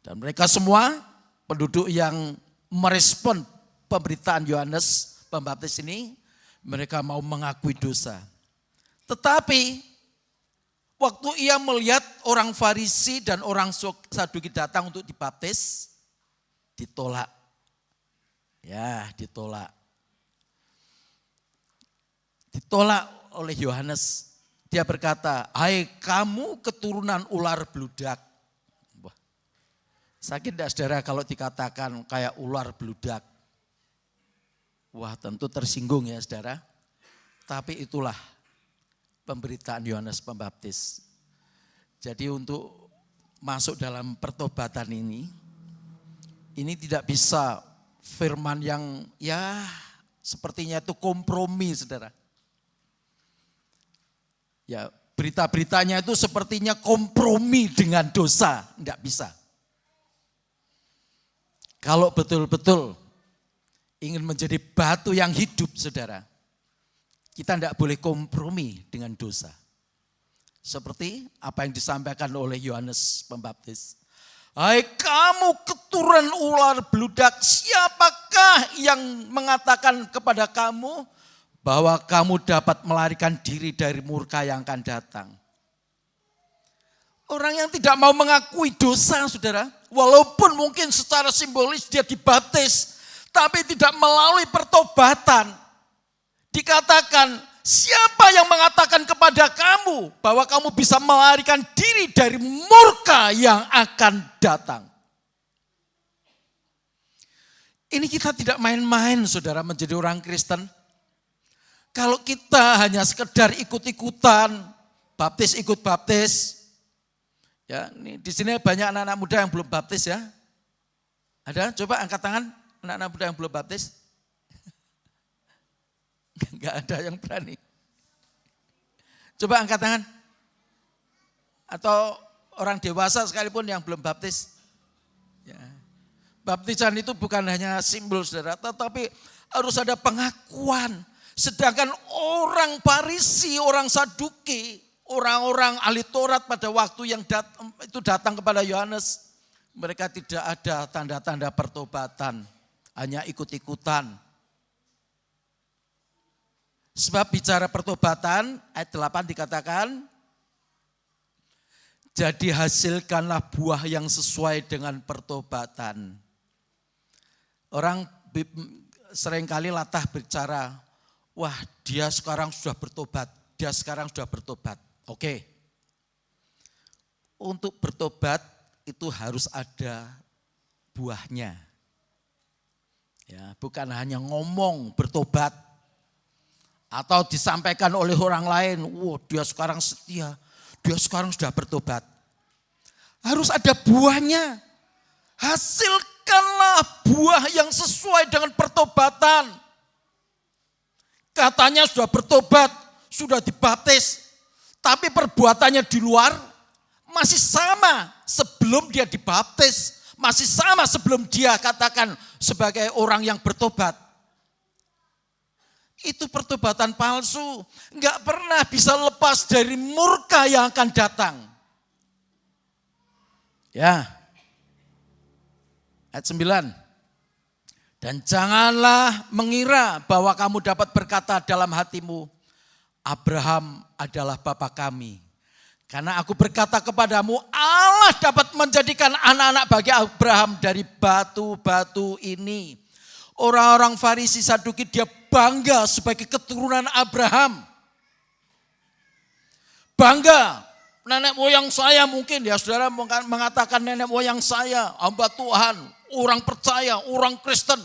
Dan mereka semua penduduk yang merespon pemberitaan Yohanes Pembaptis ini, mereka mau mengakui dosa. Tetapi waktu ia melihat orang Farisi dan orang Saduki datang untuk dibaptis, ditolak. Ya, ditolak. Ditolak oleh Yohanes. Dia berkata, "Hai kamu keturunan ular beludak." Wah, sakit tidak saudara kalau dikatakan kayak ular beludak? Wah, tentu tersinggung ya saudara. Tapi itulah pemberitaan Yohanes Pembaptis. Jadi untuk masuk dalam pertobatan ini tidak bisa firman yang ya sepertinya itu kompromi, saudara. Ya, berita-beritanya itu sepertinya kompromi dengan dosa, enggak bisa. Kalau betul-betul ingin menjadi batu yang hidup, saudara, kita enggak boleh kompromi dengan dosa. Seperti apa yang disampaikan oleh Yohanes Pembaptis. Hai kamu keturunan ular beludak, siapakah yang mengatakan kepada kamu bahwa kamu dapat melarikan diri dari murka yang akan datang? Orang yang tidak mau mengakui dosa, saudara, walaupun mungkin secara simbolis dia dibaptis, tapi tidak melalui pertobatan. Dikatakan, siapa yang mengatakan kepada kamu bahwa kamu bisa melarikan diri dari murka yang akan datang? Ini kita tidak main-main, saudara, menjadi orang Kristen. Kalau kita hanya sekedar ikut-ikutan, baptis ikut baptis. Ya, ini di sini banyak anak-anak muda yang belum baptis ya. Ada? Coba angkat tangan anak-anak muda yang belum baptis. Enggak ada yang berani. Coba angkat tangan. Atau orang dewasa sekalipun yang belum baptis. Ya. Baptisan itu bukan hanya simbol, saudara, tetapi harus ada pengakuan. Sedangkan orang Farisi, orang Saduki, orang-orang ahli Taurat pada waktu yang datang kepada Yohanes, mereka tidak ada tanda-tanda pertobatan, hanya ikut-ikutan. Sebab bicara pertobatan, ayat 8 dikatakan, Jadi hasilkanlah buah yang sesuai dengan pertobatan. Orang seringkali latah bicara, wah dia sekarang sudah bertobat, dia sekarang sudah bertobat. Oke, untuk bertobat itu harus ada buahnya. Ya, bukan hanya ngomong bertobat atau disampaikan oleh orang lain, wah dia sekarang setia, dia sekarang sudah bertobat. Harus ada buahnya. Hasilkanlah buah yang sesuai dengan pertobatan. Katanya sudah bertobat, sudah dibaptis, tapi perbuatannya di luar masih sama sebelum dia dibaptis. Masih sama sebelum dia katakan sebagai orang yang bertobat. Itu pertobatan palsu. Enggak pernah bisa lepas dari murka yang akan datang. Ya. Ayat 9. Dan janganlah mengira bahwa kamu dapat berkata dalam hatimu, Abraham adalah bapa kami. Karena aku berkata kepadamu, Allah dapat menjadikan anak-anak bagi Abraham dari batu-batu ini. Orang-orang Farisi Saduki dia bangga sebagai keturunan Abraham. Bangga, nenek moyang saya mungkin ya saudara mengatakan nenek moyang saya, hamba Tuhan, orang percaya, orang Kristen.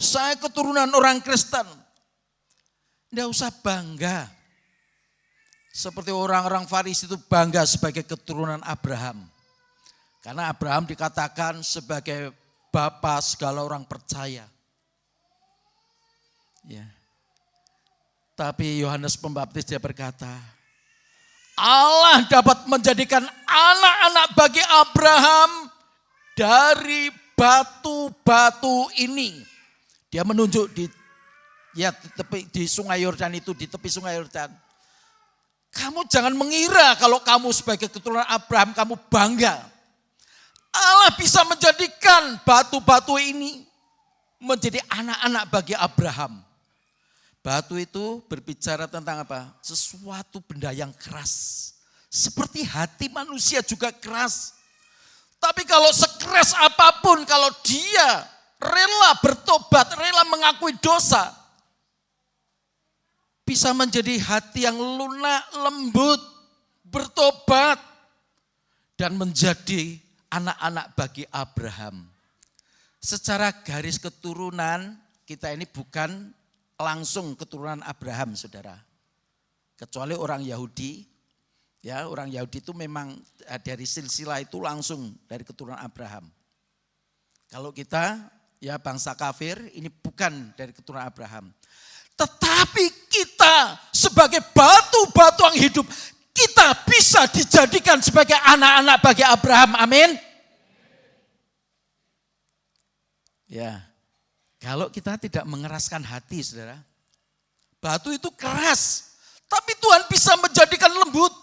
Saya keturunan orang Kristen. Tidak usah bangga. Seperti orang-orang Farisi itu bangga sebagai keturunan Abraham. Karena Abraham dikatakan sebagai bapa segala orang percaya. Ya. Tapi Yohanes Pembaptis dia berkata, Allah dapat menjadikan anak-anak bagi Abraham dari batu-batu ini. Dia menunjuk di Sungai Yordan itu, di tepi Sungai Yordan. Kamu jangan mengira kalau kamu sebagai keturunan Abraham kamu bangga. Allah bisa menjadikan batu-batu ini menjadi anak-anak bagi Abraham. Batu itu berbicara tentang apa? Sesuatu benda yang keras. Seperti hati manusia juga keras. Tapi kalau sekeras apapun, kalau dia rela bertobat, rela mengakui dosa, bisa menjadi hati yang lunak, lembut, bertobat, dan menjadi anak-anak bagi Abraham. Secara garis keturunan, kita ini bukan langsung keturunan Abraham, saudara. Kecuali orang Yahudi, ya orang Yahudi itu memang dari silsilah itu langsung dari keturunan Abraham. Kalau kita, ya bangsa kafir, ini bukan dari keturunan Abraham. Tetapi kita sebagai batu-batu yang hidup, kita bisa dijadikan sebagai anak-anak bagi Abraham. Amin. Ya, kalau kita tidak mengeraskan hati, saudara. Batu itu keras, tapi Tuhan bisa menjadikan lembut.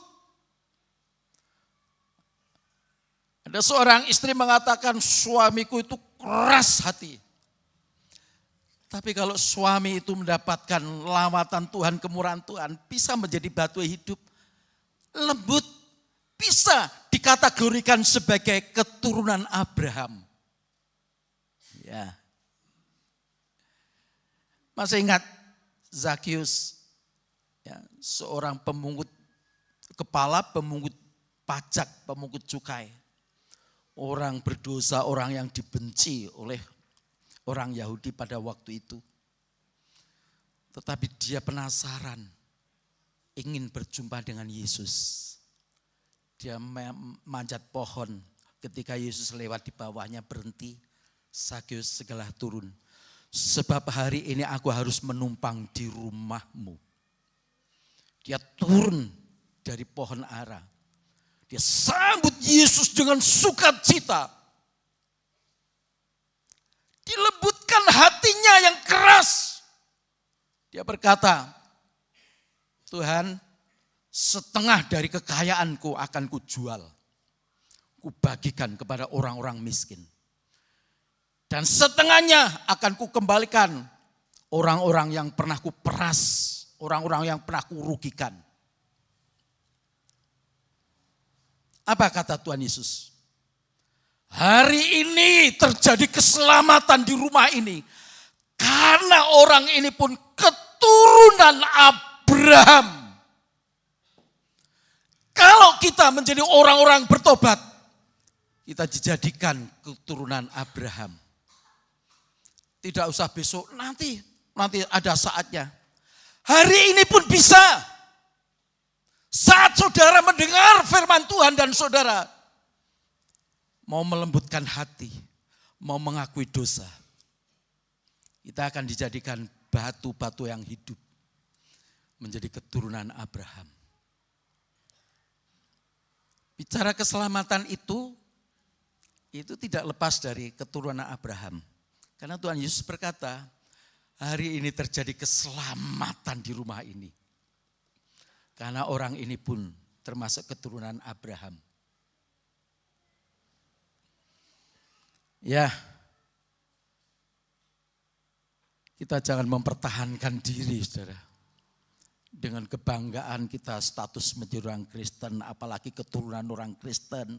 Ada seorang istri mengatakan suamiku itu keras hati. Tapi kalau suami itu mendapatkan lawatan Tuhan, kemurahan Tuhan, bisa menjadi batu hidup. Lembut, bisa dikategorikan sebagai keturunan Abraham. Ya. Masih ingat Zakius, ya, seorang kepala pemungut pajak, pemungut cukai. Orang berdosa, orang yang dibenci oleh orang Yahudi pada waktu itu. Tetapi dia penasaran, ingin berjumpa dengan Yesus. Dia manjat pohon, ketika Yesus lewat di bawahnya berhenti, Zakius segala turun. Sebab hari ini aku harus menumpang di rumahmu. Dia turun dari pohon ara. Dia sambut Yesus dengan sukacita. Dilembutkan hatinya yang keras. Dia berkata, Tuhan, setengah dari kekayaanku akan kujual. Kubagikan kepada orang-orang miskin. Dan setengahnya akan kukembalikan orang-orang yang pernah kuperas, orang-orang yang pernah kurugikan. Apa kata Tuhan Yesus? Hari ini terjadi keselamatan di rumah ini. Karena orang ini pun keturunan Abraham. Kalau kita menjadi orang-orang bertobat, kita dijadikan keturunan Abraham. Tidak usah besok, nanti ada saatnya. Hari ini pun bisa. Saat saudara mendengar firman Tuhan dan saudara mau melembutkan hati, mau mengakui dosa, kita akan dijadikan batu-batu yang hidup menjadi keturunan Abraham. Bicara keselamatan itu tidak lepas dari keturunan Abraham. Karena Tuhan Yesus berkata, hari ini terjadi keselamatan di rumah ini. Karena orang ini pun termasuk keturunan Abraham. Ya, kita jangan mempertahankan diri, saudara. Dengan kebanggaan kita status menjadi orang Kristen, apalagi keturunan orang Kristen.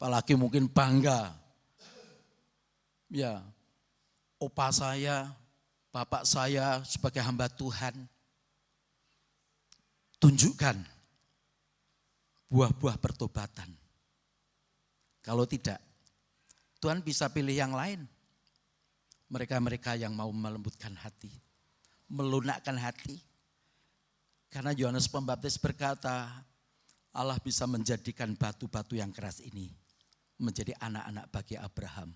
Apalagi mungkin bangga. Ya, opa saya, bapak saya sebagai hamba Tuhan. Tunjukkan buah-buah pertobatan. Kalau tidak, Tuhan bisa pilih yang lain. Mereka-mereka yang mau melembutkan hati, melunakkan hati. Karena Yohanes Pembaptis berkata, Allah bisa menjadikan batu-batu yang keras ini menjadi anak-anak bagi Abraham.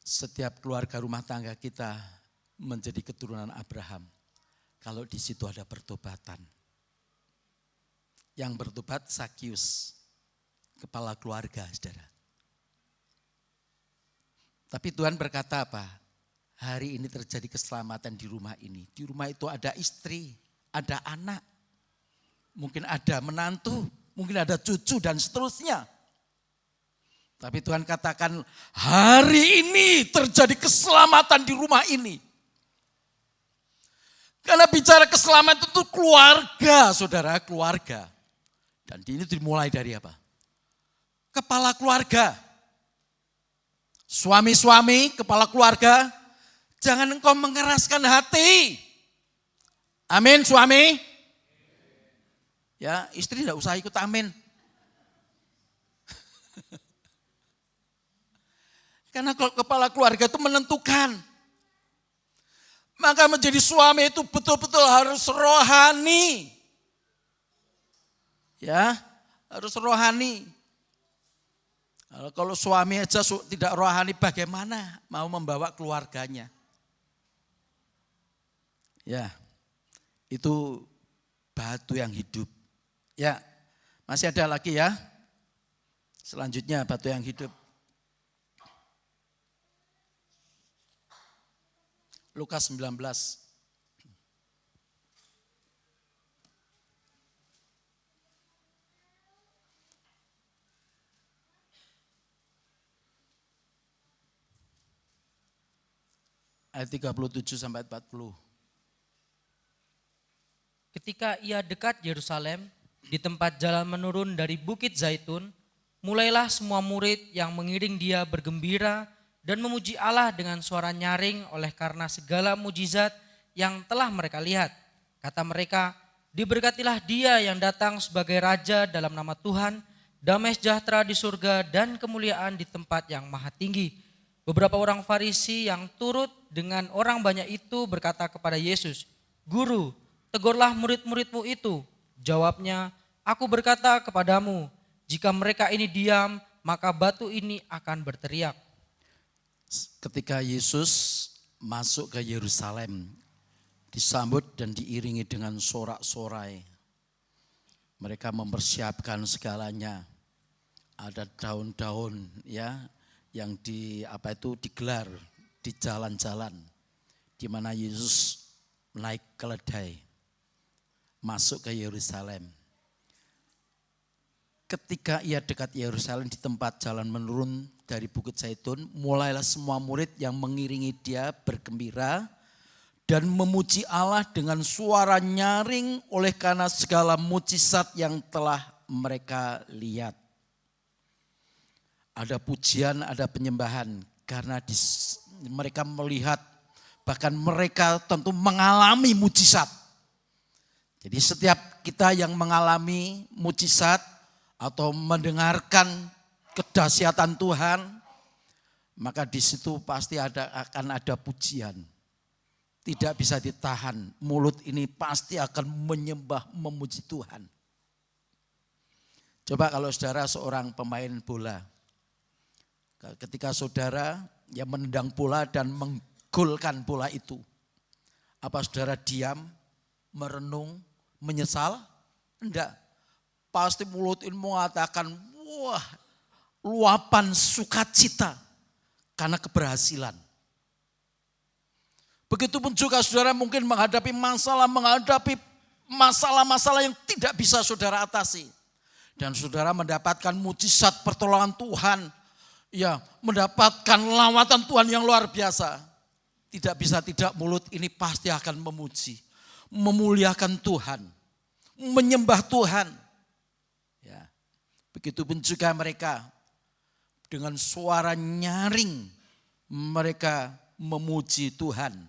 Setiap keluarga rumah tangga kita menjadi keturunan Abraham. Kalau di situ ada pertobatan. Yang bertobat Zakius, kepala keluarga, saudara. Tapi Tuhan berkata apa? Hari ini terjadi keselamatan di rumah ini. Di rumah itu ada istri, ada anak. Mungkin ada menantu, mungkin ada cucu dan seterusnya. Tapi Tuhan katakan hari ini terjadi keselamatan di rumah ini. Karena bicara keselamatan itu keluarga, saudara, keluarga. Dan ini dimulai dari apa? Kepala keluarga. Suami-suami, kepala keluarga, jangan engkau mengeraskan hati. Amin, suami. Ya, istri tidak usah ikut amin. Karena kepala keluarga itu menentukan. Maka menjadi suami itu betul-betul harus rohani. Ya, harus rohani. Kalau suami aja tidak rohani, bagaimana mau membawa keluarganya? Ya, itu batu yang hidup. Ya, masih ada lagi ya. Selanjutnya batu yang hidup. Lukas 19. Ayat 37 sampai 40. Ketika ia dekat Yerusalem, di tempat jalan menurun dari Bukit Zaitun, mulailah semua murid yang mengiring dia bergembira dan memuji Allah dengan suara nyaring oleh karena segala mujizat yang telah mereka lihat. Kata mereka, diberkatilah dia yang datang sebagai raja dalam nama Tuhan, damai sejahtera di surga dan kemuliaan di tempat yang maha tinggi. Beberapa orang Farisi yang turut dengan orang banyak itu berkata kepada Yesus, Guru, tegurlah murid-muridmu itu. Jawabnya, aku berkata kepadamu, jika mereka ini diam, maka batu ini akan berteriak. Ketika Yesus masuk ke Yerusalem, disambut dan diiringi dengan sorak-sorai. Mereka mempersiapkan segalanya. Ada daun-daun ya yang digelar di jalan-jalan, di mana Yesus naik keledai masuk ke Yerusalem. Ketika ia dekat Yerusalem di tempat jalan menurun dari Bukit Zaitun, mulailah semua murid yang mengiringi dia bergembira dan memuji Allah dengan suara nyaring oleh karena segala mujizat yang telah mereka lihat. Ada pujian, ada penyembahan karena mereka melihat, bahkan mereka tentu mengalami mujizat. Jadi setiap kita yang mengalami mujizat atau mendengarkan kedahsyatan Tuhan, maka di situ pasti akan ada pujian. Tidak bisa ditahan, mulut ini pasti akan menyembah, memuji Tuhan. Coba kalau saudara seorang pemain bola, ketika saudara yang menendang bola dan menggolkan bola itu, apa saudara diam, merenung, menyesal? Enggak. Pasti mulut ini mengatakan, wah, luapan sukacita karena keberhasilan. Begitupun juga saudara mungkin menghadapi masalah-masalah yang tidak bisa saudara atasi. Dan saudara mendapatkan mujizat pertolongan Tuhan. Ya, mendapatkan lawatan Tuhan yang luar biasa. Tidak bisa tidak, mulut ini pasti akan memuji, memuliakan Tuhan, menyembah Tuhan. Ya, begitupun juga mereka dengan suara nyaring mereka memuji Tuhan.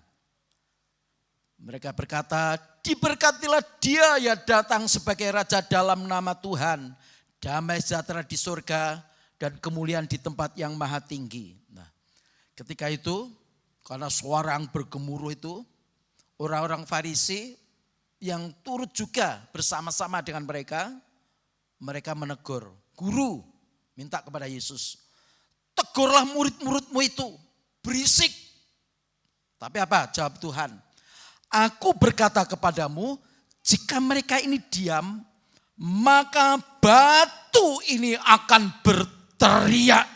Mereka berkata, diberkatilah dia yang datang sebagai raja dalam nama Tuhan. Damai sejahtera di surga dan kemuliaan di tempat yang maha tinggi. Nah, ketika itu, karena suara yang bergemuruh itu, orang-orang Farisi yang turut juga bersama-sama dengan mereka menegur. Guru, minta kepada Yesus, tegurlah murid-muridmu itu, berisik. Tapi apa? Jawab Tuhan, aku berkata kepadamu, jika mereka ini diam, maka batu ini akan berteriak.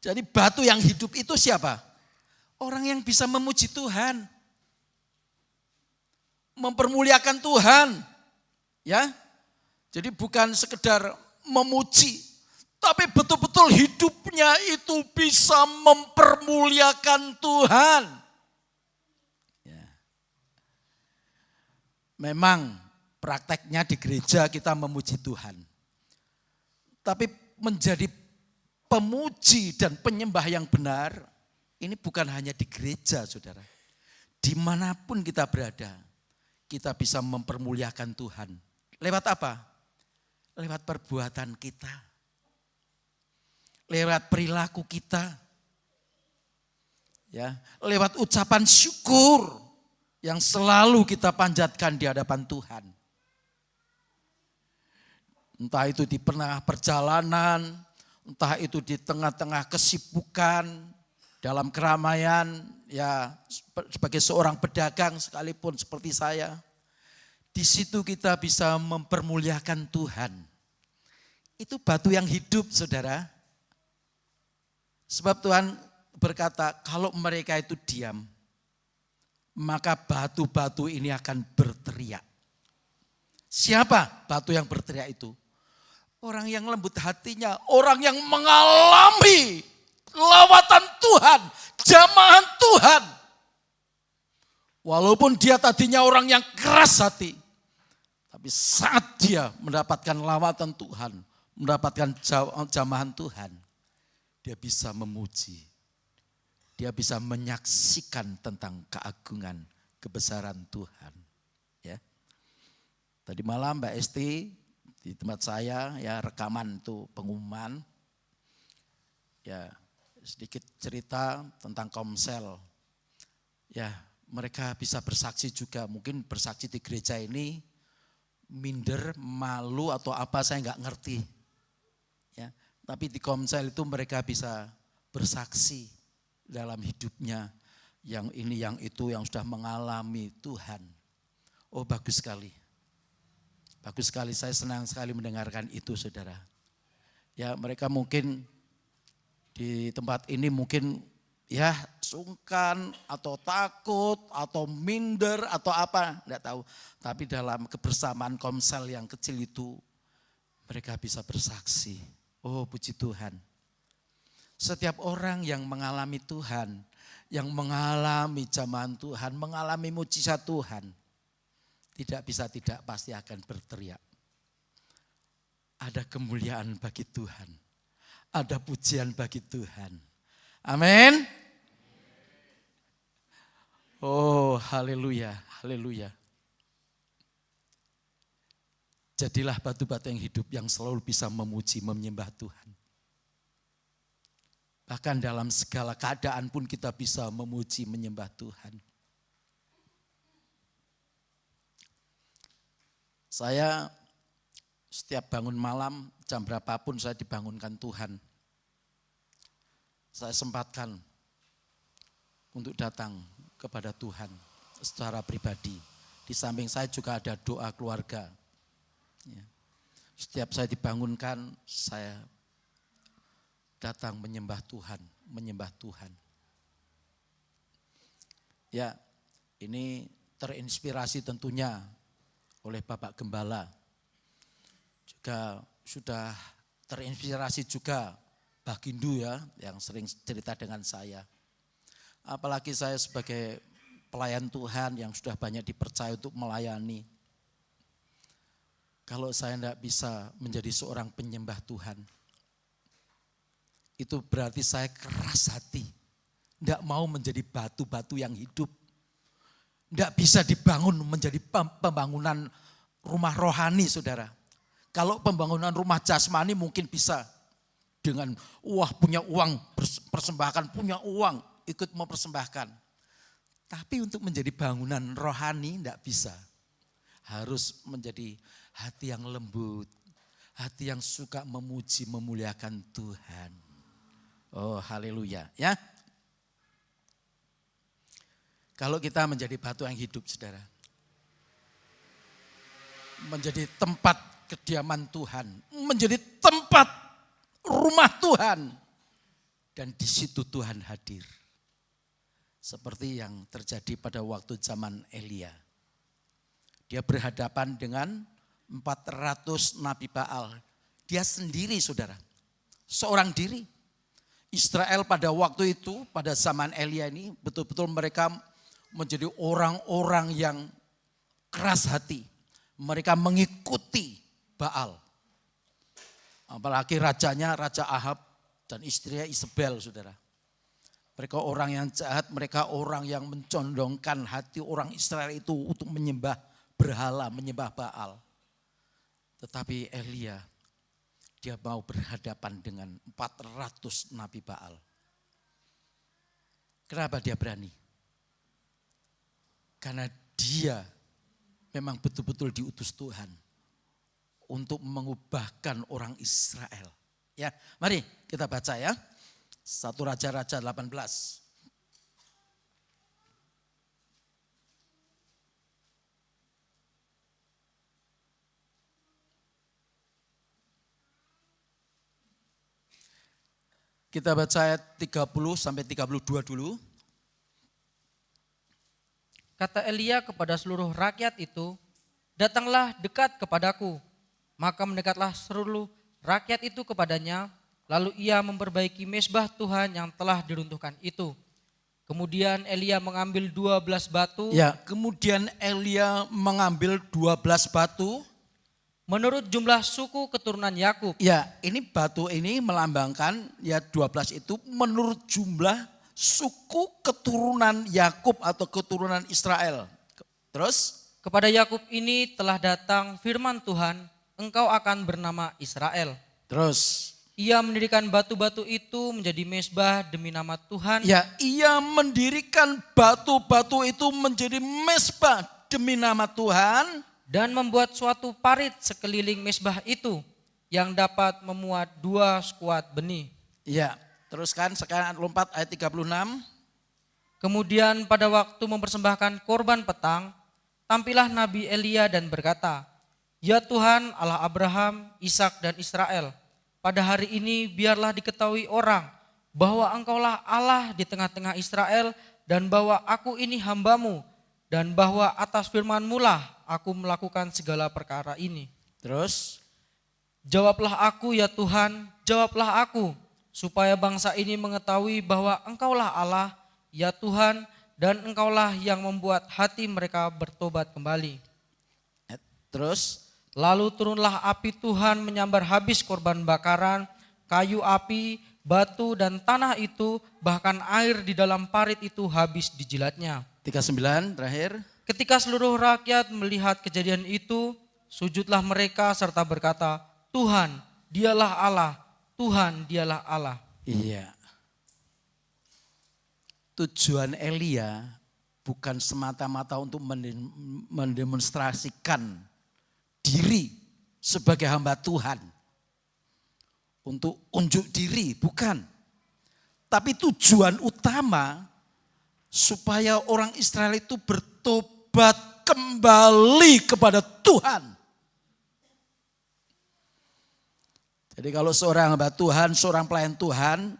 Jadi batu yang hidup itu siapa? Orang yang bisa memuji Tuhan. Mempermuliakan Tuhan. Ya. Jadi bukan sekedar memuji, tapi betul-betul hidupnya itu bisa mempermuliakan Tuhan. Memang prakteknya di gereja kita memuji Tuhan. Tapi menjadi pemuji dan penyembah yang benar, ini bukan hanya di gereja saudara. Dimanapun kita berada, kita bisa mempermuliakan Tuhan. Lewat apa? Lewat perbuatan kita. Lewat perilaku kita. Ya, lewat ucapan syukur yang selalu kita panjatkan di hadapan Tuhan. Entah itu di tengah perjalanan, entah itu di tengah-tengah kesibukan, dalam keramaian, ya sebagai seorang pedagang sekalipun seperti saya. Di situ kita bisa mempermuliakan Tuhan. Itu batu yang hidup saudara. Sebab Tuhan berkata, kalau mereka itu diam, maka batu-batu ini akan berteriak. Siapa batu yang berteriak itu? Orang yang lembut hatinya, orang yang mengalami lawatan Tuhan, jamahan Tuhan. Walaupun dia tadinya orang yang keras hati, tapi saat dia mendapatkan lawatan Tuhan, mendapatkan jamahan Tuhan, dia bisa memuji. Dia bisa menyaksikan tentang keagungan, kebesaran Tuhan. Ya. Tadi malam Mbak Esti di tempat saya ya rekaman itu pengumuman. Ya sedikit cerita tentang Komsel. Ya mereka bisa bersaksi juga, mungkin bersaksi di gereja ini minder, malu atau apa saya nggak ngerti. Ya, tapi di Komsel itu mereka bisa bersaksi dalam hidupnya, yang ini, yang itu, yang sudah mengalami Tuhan. Oh bagus sekali. Bagus sekali, saya senang sekali mendengarkan itu saudara. Ya mereka mungkin di tempat ini mungkin ya sungkan atau takut atau minder atau apa, enggak tahu. Tapi dalam kebersamaan Komsel yang kecil itu mereka bisa bersaksi. Oh puji Tuhan. Setiap orang yang mengalami Tuhan, yang mengalami jamahan Tuhan, mengalami mujizat Tuhan, tidak bisa tidak pasti akan berteriak. Ada kemuliaan bagi Tuhan, ada pujian bagi Tuhan. Amin. Oh, haleluya, haleluya. Jadilah batu-batu yang hidup yang selalu bisa memuji, menyembah Tuhan. Bahkan dalam segala keadaan pun kita bisa memuji, menyembah Tuhan. Saya setiap bangun malam, jam berapapun saya dibangunkan Tuhan. Saya sempatkan untuk datang kepada Tuhan secara pribadi. Di samping saya juga ada doa keluarga. Ya. Setiap saya dibangunkan, saya datang menyembah Tuhan, menyembah Tuhan. Ya, ini terinspirasi tentunya oleh Bapak Gembala. Juga sudah terinspirasi juga Bagindu ya, yang sering cerita dengan saya. Apalagi saya sebagai pelayan Tuhan yang sudah banyak dipercaya untuk melayani. Kalau saya tidak bisa menjadi seorang penyembah Tuhan, itu berarti saya keras hati. Tidak mau menjadi batu-batu yang hidup. Tidak bisa dibangun menjadi pembangunan rumah rohani, saudara. Kalau pembangunan rumah jasmani mungkin bisa. Dengan punya uang, persembahkan, punya uang, ikut mempersembahkan. Tapi untuk menjadi bangunan rohani tidak bisa. Harus menjadi hati yang lembut. Hati yang suka memuji, memuliakan Tuhan. Oh, haleluya ya. Kalau kita menjadi batu yang hidup, saudara. Menjadi tempat kediaman Tuhan. Menjadi tempat rumah Tuhan. Dan di situ Tuhan hadir. Seperti yang terjadi pada waktu zaman Elia. Dia berhadapan dengan 400 Nabi Baal. Dia sendiri, saudara. Seorang diri. Israel pada waktu itu, pada zaman Elia ini, betul-betul mereka menjadi orang-orang yang keras hati. Mereka mengikuti Baal. Apalagi rajanya, Raja Ahab dan istrinya Isabel, saudara. Mereka orang yang jahat, mereka orang yang mencondongkan hati orang Israel itu untuk menyembah berhala, menyembah Baal. Tetapi Elia, dia mau berhadapan dengan 400 Nabi Baal. Kenapa dia berani? Karena dia memang betul-betul diutus Tuhan untuk mengubahkan orang Israel. Ya, mari kita baca ya. 1 Raja-Raja 18. Kita baca ayat 30 sampai 32 dulu. Kata Elia kepada seluruh rakyat itu, datanglah dekat kepadaku. Maka mendekatlah seluruh rakyat itu kepadanya, lalu ia memperbaiki mezbah Tuhan yang telah diruntuhkan itu. Kemudian Elia mengambil 12 batu. Ya, kemudian Elia mengambil 12 batu. Menurut jumlah suku keturunan Yakub. Ya, ini batu ini melambangkan ya 12 itu menurut jumlah suku keturunan Yakub atau keturunan Israel. Terus? Kepada Yakub ini telah datang firman Tuhan, engkau akan bernama Israel. Terus? Ia mendirikan batu-batu itu menjadi mezbah demi nama Tuhan. Ya, ia mendirikan batu-batu itu menjadi mezbah demi nama Tuhan. Dan membuat suatu parit sekeliling mezbah itu yang dapat memuat 2 skuad benih. Ya, teruskan sekarang lompat ayat 36. Kemudian pada waktu mempersembahkan korban petang, tampillah Nabi Elia dan berkata, ya Tuhan Allah Abraham, Ishak dan Israel, pada hari ini biarlah diketahui orang bahwa engkaulah Allah di tengah-tengah Israel dan bahwa aku ini hambamu dan bahwa atas firman-Mu lah aku melakukan segala perkara ini. Terus? Jawablah aku ya Tuhan, jawablah aku, supaya bangsa ini mengetahui bahwa Engkaulah Allah, ya Tuhan, dan Engkaulah yang membuat hati mereka bertobat kembali. Terus, Lalu turunlah api Tuhan menyambar habis korban bakaran, kayu api, batu dan tanah itu, bahkan air di dalam parit itu habis dijilatnya. 39 terakhir. Ketika seluruh rakyat melihat kejadian itu, sujudlah mereka serta berkata, Tuhan, dialah Allah, Tuhan, dialah Allah. Iya. Tujuan Elia bukan semata-mata untuk mendemonstrasikan diri sebagai hamba Tuhan. Untuk unjuk diri, bukan. Tapi tujuan utama supaya orang Israel itu bertobat kembali kepada Tuhan. Jadi kalau seorang hamba Tuhan, seorang pelayan Tuhan,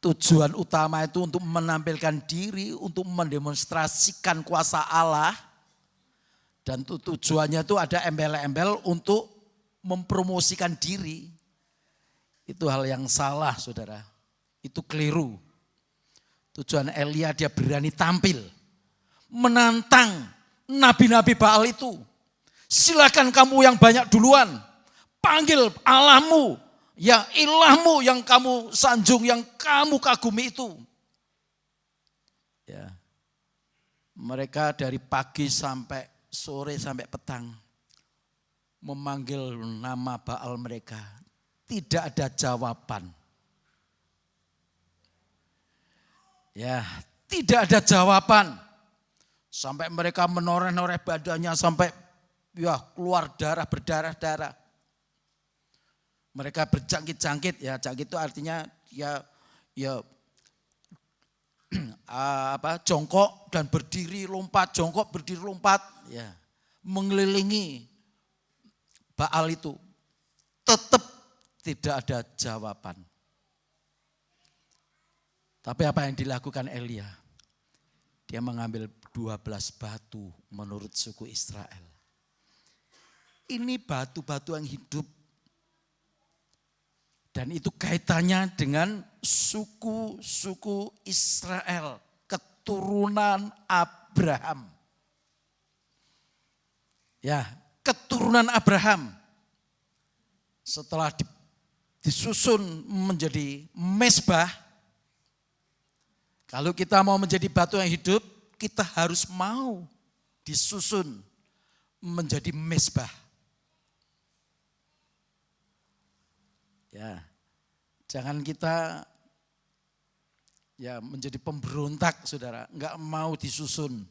tujuan utama itu untuk menampilkan diri, untuk mendemonstrasikan kuasa Allah. Dan tujuannya itu ada embel-embel untuk mempromosikan diri. Itu hal yang salah, saudara. Itu keliru. Tujuan Elia dia berani tampil. Menantang nabi-nabi Baal itu. Silakan kamu yang banyak duluan. Panggil Allahmu, ya ilahmu yang kamu sanjung, yang kamu kagumi itu. Ya. Mereka dari pagi sampai sore sampai petang memanggil nama Baal mereka. Tidak ada jawaban. Ya, tidak ada jawaban. Sampai mereka menoreh-noreh badannya sampai ya keluar darah, berdarah-darah. Mereka berjangkit-jangkit, ya jangkit itu artinya ya jongkok dan berdiri lompat, jongkok berdiri lompat, ya mengelilingi Baal itu. Tetap tidak ada jawaban. Tapi apa yang dilakukan Elia? Dia mengambil 12 batu menurut suku Israel. Ini batu-batu yang hidup. Dan itu kaitannya dengan suku-suku Israel, keturunan Abraham. Ya, keturunan Abraham. Setelah disusun menjadi mezbah, kalau kita mau menjadi batu yang hidup, kita harus mau disusun menjadi mezbah. Ya, jangan kita ya menjadi pemberontak, saudara. Enggak mau disusun,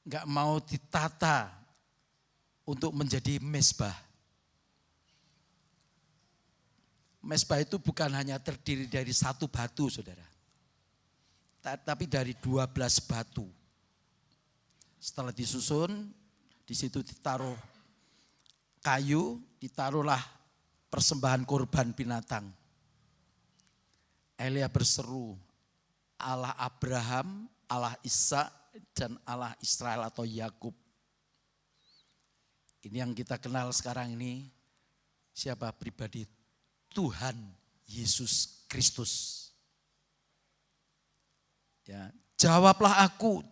enggak mau ditata untuk menjadi mezbah. Mezbah itu bukan hanya terdiri dari satu batu, saudara. Tapi dari 12 batu. Setelah disusun, di situ ditaruh kayu, ditaruhlah persembahan korban binatang. Elia berseru, Allah Abraham, Allah Ishak, dan Allah Israel atau Yakub. Ini yang kita kenal sekarang ini, siapa pribadi? Tuhan Yesus Kristus. Ya, jawablah aku.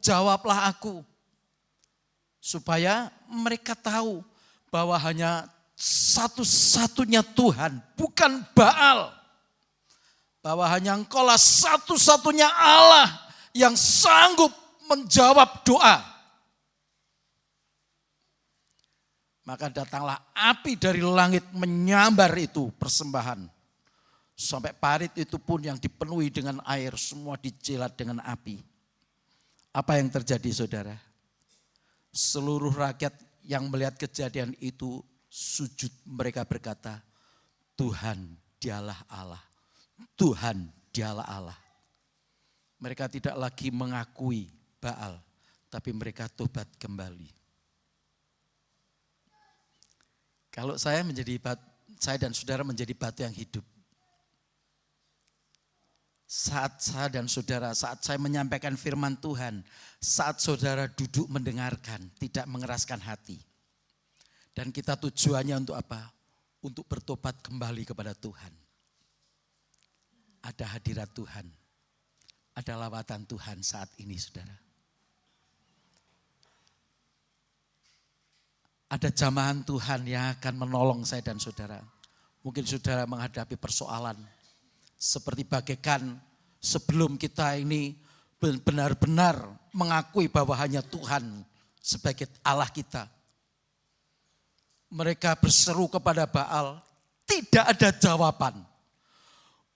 Supaya mereka tahu bahwa hanya satu-satunya Tuhan, bukan Baal. Bahwa hanya Engkaulah satu-satunya Allah yang sanggup menjawab doa. Maka datanglah api dari langit menyambar itu persembahan. Sampai parit itu pun yang dipenuhi dengan air, semua dijilat dengan api. Apa yang terjadi, saudara? Seluruh rakyat yang melihat kejadian itu sujud, mereka berkata, Tuhan dialah Allah. Tuhan dialah Allah. Mereka tidak lagi mengakui Baal, tapi mereka tobat kembali. Kalau saya dan saudara menjadi batu yang hidup. Saat saya menyampaikan firman Tuhan, saat saudara duduk mendengarkan, tidak mengeraskan hati. Dan kita tujuannya untuk apa? Untuk bertobat kembali kepada Tuhan. ada hadirat Tuhan. Ada lawatan Tuhan saat ini, saudara. Ada jamahan Tuhan yang akan menolong saya dan saudara. Mungkin saudara menghadapi persoalan seperti bagaikan sebelum kita ini benar-benar mengakui bahwa hanya Tuhan sebagai Allah kita. Mereka berseru kepada Baal, tidak ada jawaban.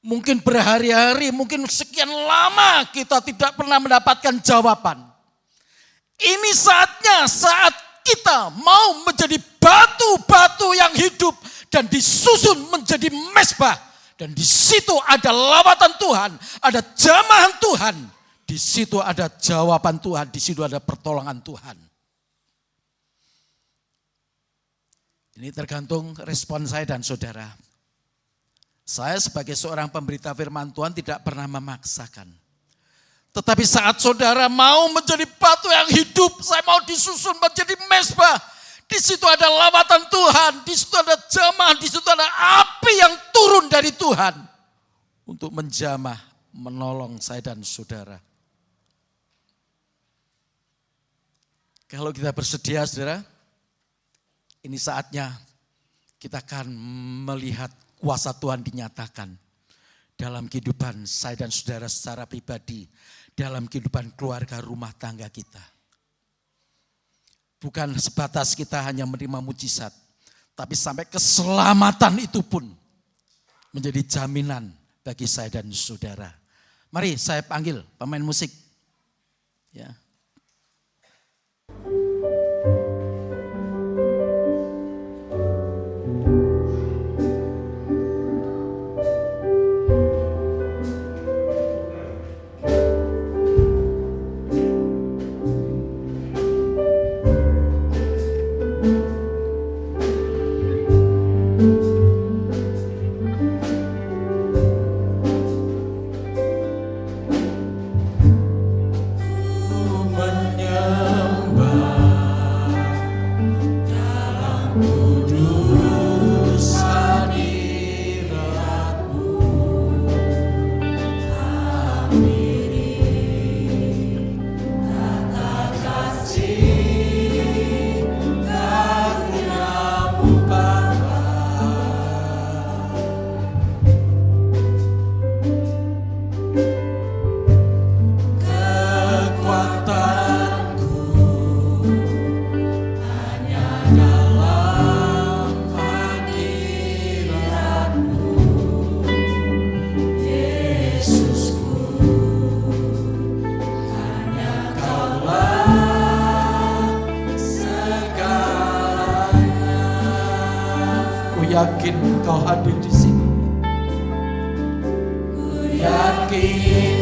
Mungkin berhari-hari, mungkin sekian lama kita tidak pernah mendapatkan jawaban. Ini saatnya saat kita mau menjadi batu-batu yang hidup dan disusun menjadi mezbah. Dan di situ ada lawatan Tuhan, ada jamahan Tuhan. Di situ ada jawaban Tuhan, di situ ada pertolongan Tuhan. Ini tergantung respon saya dan saudara. Saya sebagai seorang pemberita firman Tuhan tidak pernah memaksakan. Tetapi saat saudara mau menjadi batu yang hidup, saya mau disusun menjadi mezbah. Di situ ada lawatan Tuhan, di situ ada jamaah, di situ ada api yang turun dari Tuhan. Untuk menjamah, menolong saya dan saudara. Kalau kita bersedia saudara, ini saatnya kita akan melihat kuasa Tuhan dinyatakan dalam kehidupan saya dan saudara secara pribadi, dalam kehidupan keluarga rumah tangga kita. Bukan sebatas kita hanya menerima mujizat, tapi sampai keselamatan itu pun menjadi jaminan bagi saya dan saudara. Mari saya panggil pemain musik. Ya. Yakin kau hadir di sini. Ku yakin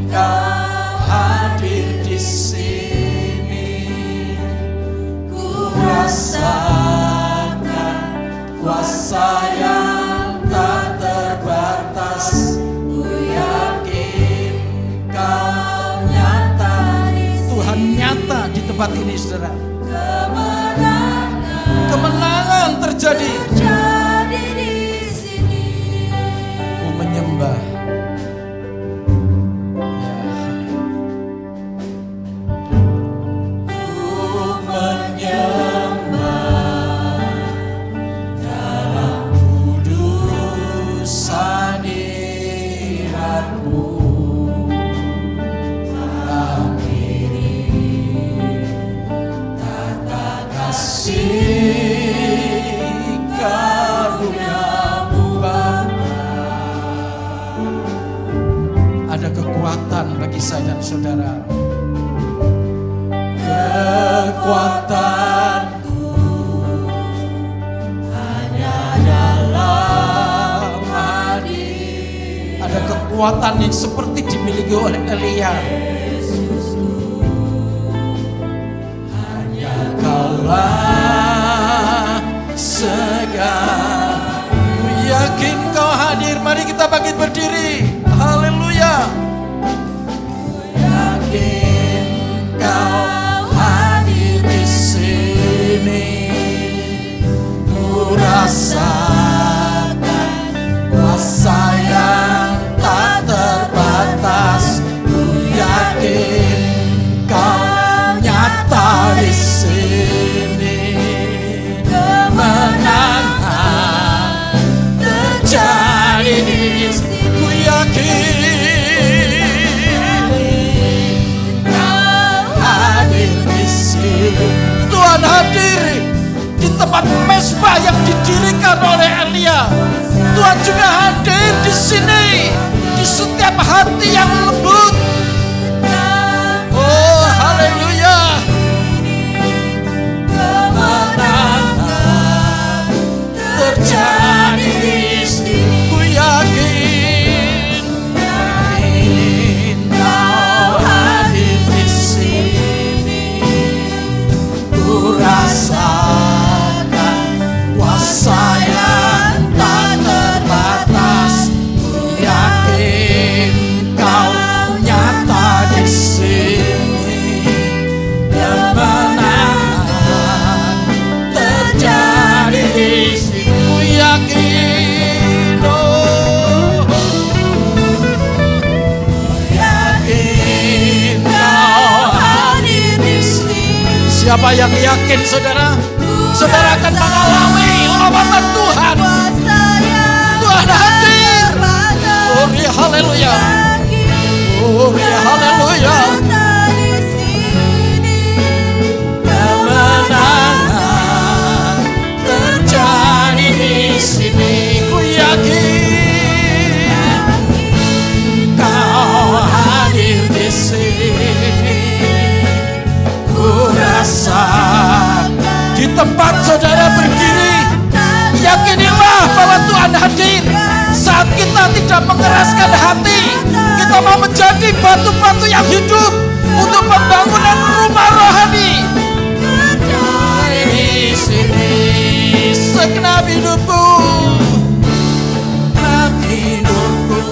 kau hadir di sini. Ku rasakan kuasa yang tak terbatas. Ku yakin kau nyata di sini. Tuhan nyata di tempat ini, saudara. Kemenangan terjadi. Menyembah. Ku menyembah dalam kudus hadirat-Mu. Akhiri tata kasih karunia-Mu Bapa. Ada kekuatan bagi saya dan saudara. Kekuatanku hanya dalam Hadirat. Ada kekuatan yang seperti dimiliki oleh Elia. Hanya Kaulah segala. Ku yakin Kau hadir. Mari kita bangkit berdiri. Haleluya. Ku yakin Kau hadir di sini. Ku rasakan kuasa yang tak tempat mesbah yang didirikan oleh Elia. Tuhan juga hadir di sini, di setiap hati yang lembut. Oh, haleluya. Kemenangan terjadi di sini. Ku yakin Kau hadir di sini. Ku rasakan kuasa yang tak terbatas. Ku yakin Kau nyata di sini. Kemenangan terjadi di sini. Ku yakin, oh, yakin Kau hadir di sini. Siapa yang yakin, saudara? Saudara akan mengalami lawatan Tuhan. Tuhan hadir. Oh ya, haleluya. Oh ya, haleluya. Kemenangan terjadi di sini. Ku yakin Kau hadir di sini. Ku rasakan di tempat saudara berdiri, yakinilah bahwa Tuhan hadir. Saat kita tidak mengeraskan hati, kita mau menjadi batu-batu yang hidup untuk pembangunan rumah rohani. Di sini segenap hidupku, segenap hidupku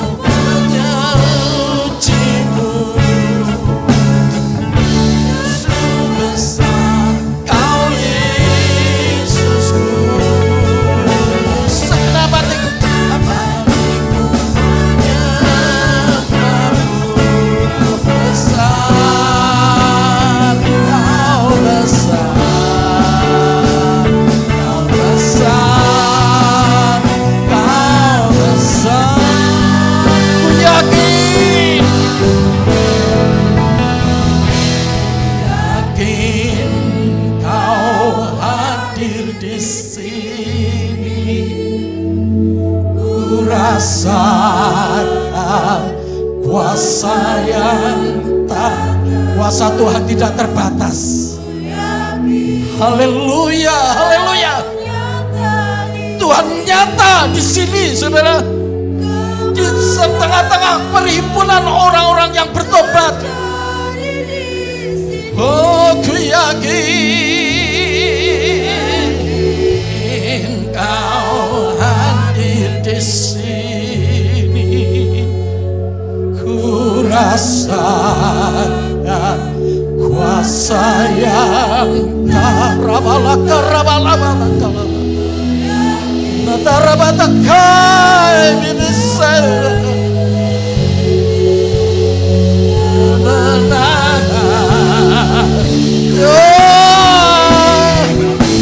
memuji-Mu. Sungguh besar Kau Yesusku. Segenap hatiku, besar Kau besar, Kau besar, Kau besar. Ku yakin, yakin Kau hadir di sini. Ku rasakan kuasa yang tak, kuasa Tuhan tidak terbatas. Haleluya, haleluya. Tuhan nyata di sini, saudara. Di tengah-tengah perhimpunan orang-orang yang bertobat. Oh, ku yakin Kau hadir di sini. Ku rasakan kuasa yang tak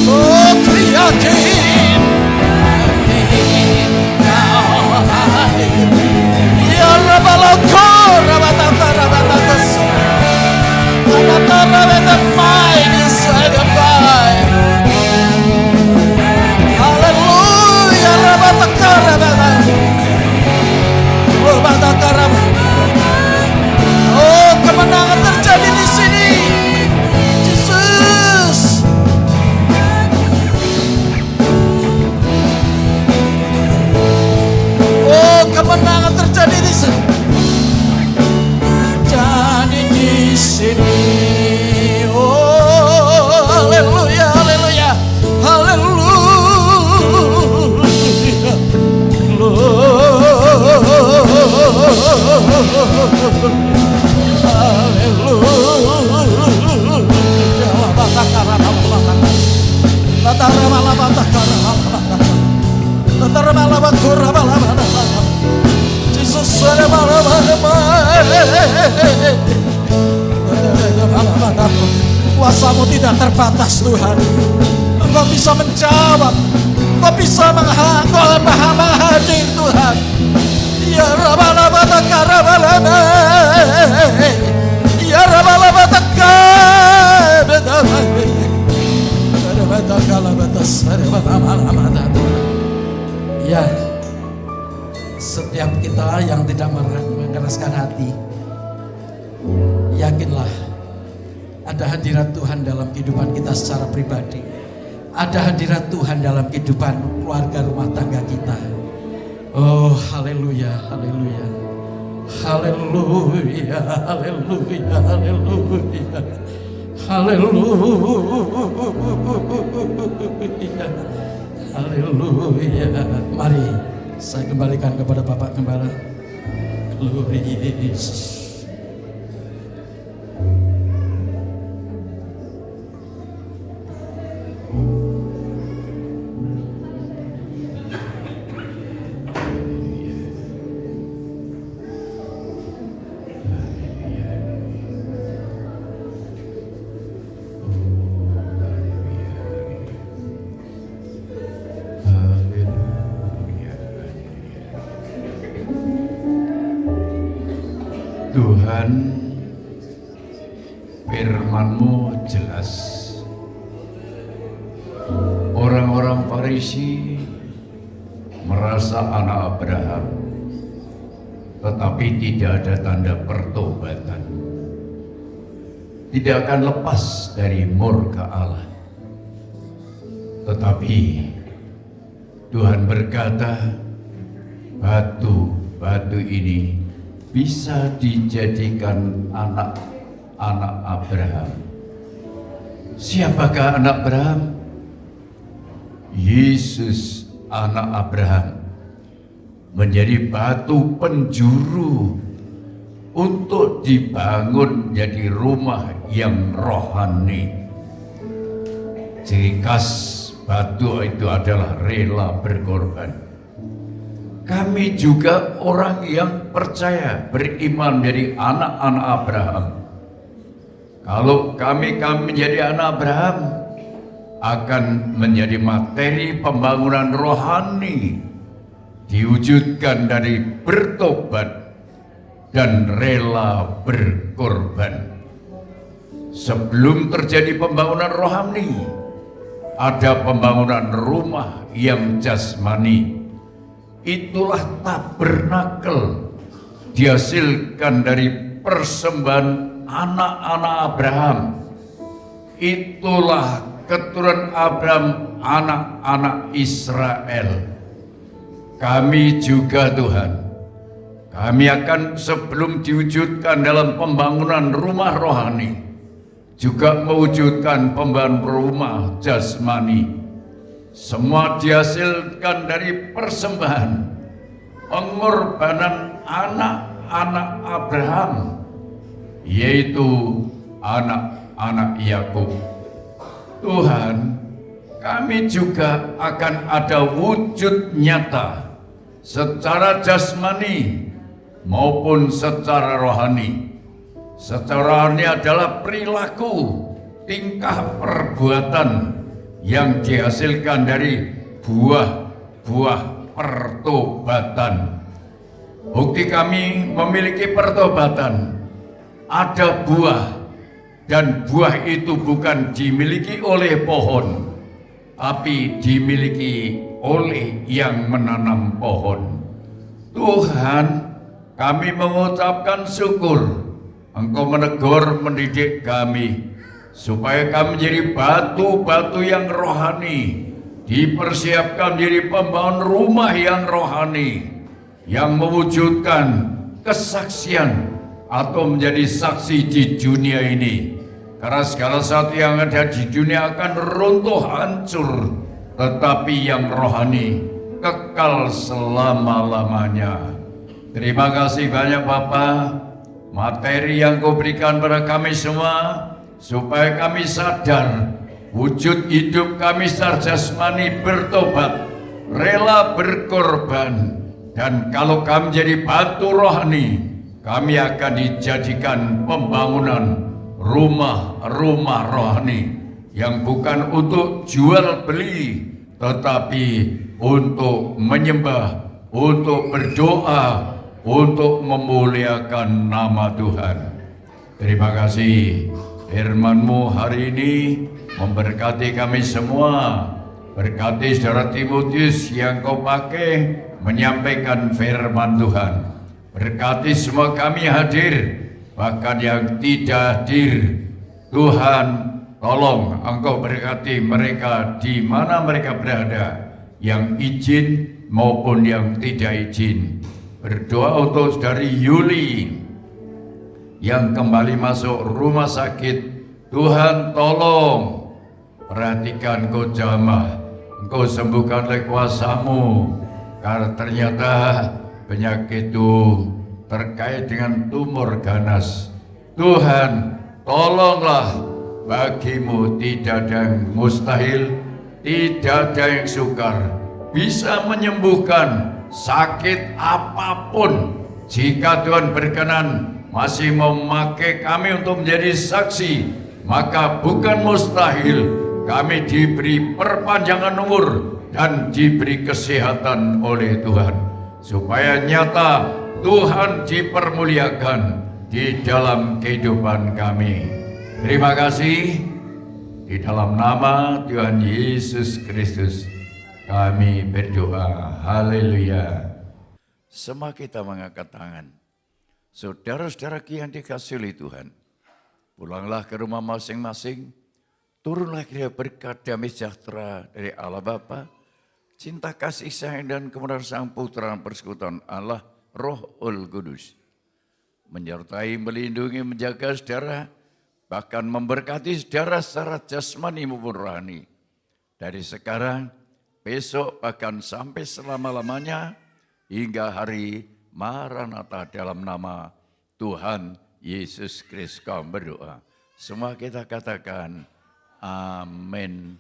oh, ku yakin Kau hadir. Ya Rabaloko, Rabataka, Rabatakas, Rabatara, Rabatamai, Nisadabai. Haleluya, Rabataka, Rabataka, Rabataka, Rabataka. Oh, kemenangan terjadi di sini. Yesus. Oh, kemenangan terjadi di sini. Terjadi di sini. Oh, haleluya, haleluya, haleluya. Kuasa-Mu tidak terbatas, Tuhan. Engkau bisa menjawab, Engkau bisa menghadir, Tuhan. Ya Rabalabata Rabalaba, ya Rabalabata Rabalaba, Setiap kita yang tidak mengeraskan hati, yakinlah ada hadirat Tuhan dalam kehidupan kita secara pribadi. Ada hadirat Tuhan dalam kehidupan keluarga rumah tangga kita. Oh, haleluya, haleluya. Haleluya, haleluya, haleluya. Haleluya. Haleluya. Mari saya kembalikan kepada Bapak Gembala. Glory Yesus. Tuhan, firman-Mu jelas. Orang-orang Farisi merasa anak Abraham, tetapi tidak ada tanda pertobatan. Tidak akan lepas dari murka Allah. Tetapi Tuhan berkata, batu-batu ini bisa dijadikan anak-anak Abraham. Siapakah anak Abraham? Yesus anak Abraham menjadi batu penjuru untuk dibangun jadi rumah yang rohani. Ciri khas batu itu adalah rela berkorban. Kami juga orang yang percaya, beriman menjadi anak-anak Abraham. Kalau kami menjadi anak Abraham, akan menjadi materi pembangunan rohani, diwujudkan dari bertobat dan rela berkorban. Sebelum terjadi pembangunan rohani, ada pembangunan rumah yang jasmani. Itulah tabernakel, dihasilkan dari persembahan anak-anak Abraham. Itulah keturunan Abraham, anak-anak Israel. Kami juga Tuhan, kami akan sebelum diwujudkan dalam pembangunan rumah rohani, juga mewujudkan pembangunan rumah jasmani. Semua dihasilkan dari persembahan, pengorbanan anak-anak Abraham, yaitu anak-anak Yakub. Tuhan, kami juga akan ada wujud nyata secara jasmani maupun secara rohani. Secara rohani adalah perilaku, tingkah perbuatan yang dihasilkan dari buah-buah pertobatan. Bukti kami memiliki pertobatan, ada buah, dan buah itu bukan dimiliki oleh pohon, tapi dimiliki oleh yang menanam pohon. Tuhan, kami mengucapkan syukur, Engkau menegur mendidik kami, supaya kami menjadi batu-batu yang rohani, dipersiapkan menjadi pembangun rumah yang rohani, yang mewujudkan kesaksian atau menjadi saksi di dunia ini. Karena segala sesuatu yang ada di dunia akan runtuh hancur, tetapi yang rohani kekal selama-lamanya. Terima kasih banyak Bapak, materi yang Kau berikan pada kami semua, supaya kami sadar wujud hidup kami secara jasmani bertobat, rela berkorban, dan kalau kami jadi batu rohani, kami akan dijadikan pembangunan rumah-rumah rohani yang bukan untuk jual beli, tetapi untuk menyembah, untuk berdoa, untuk memuliakan nama Tuhan. Terima kasih. Firman-Mu hari ini memberkati kami semua, Berkati saudara Timotius yang kau pakai menyampaikan firman Tuhan. Berkati semua kami hadir, bahkan yang tidak hadir. Tuhan, tolong Engkau berkati mereka di mana mereka berada, yang izin maupun yang tidak izin. Berdoa untuk saudari Yuli yang kembali masuk rumah sakit. Tuhan tolong perhatikan kau jamah, Engkau sembuhkan oleh kuasa-Mu, karena ternyata penyakit itu terkait dengan tumor ganas. Tuhan tolonglah, bagimu tidak ada yang mustahil, tidak ada yang sukar, bisa menyembuhkan sakit apapun. Jika Tuhan berkenan masih memakai kami untuk menjadi saksi, maka bukan mustahil kami diberi perpanjangan umur dan diberi kesehatan oleh Tuhan, supaya nyata Tuhan dipermuliakan di dalam kehidupan kami. Terima kasih. Di dalam nama Tuhan Yesus Kristus kami berdoa. Haleluya. Semua kita mengangkat tangan. Saudara-saudara yang dikasihi oleh Tuhan, pulanglah ke rumah masing-masing. Turunlah kiranya berkat damai sejahtera dari Allah Bapa, cinta kasih sayang dan kemuliaan Sang Putra dan persekutuan Allah Rohul Kudus menyertai, melindungi, menjaga saudara, bahkan memberkati saudara secara jasmani maupun rohani. Dari sekarang, besok, bahkan sampai selama-lamanya hingga hari Maranatha dalam nama Tuhan Yesus Kristus kami berdoa. Semua kita katakan amin.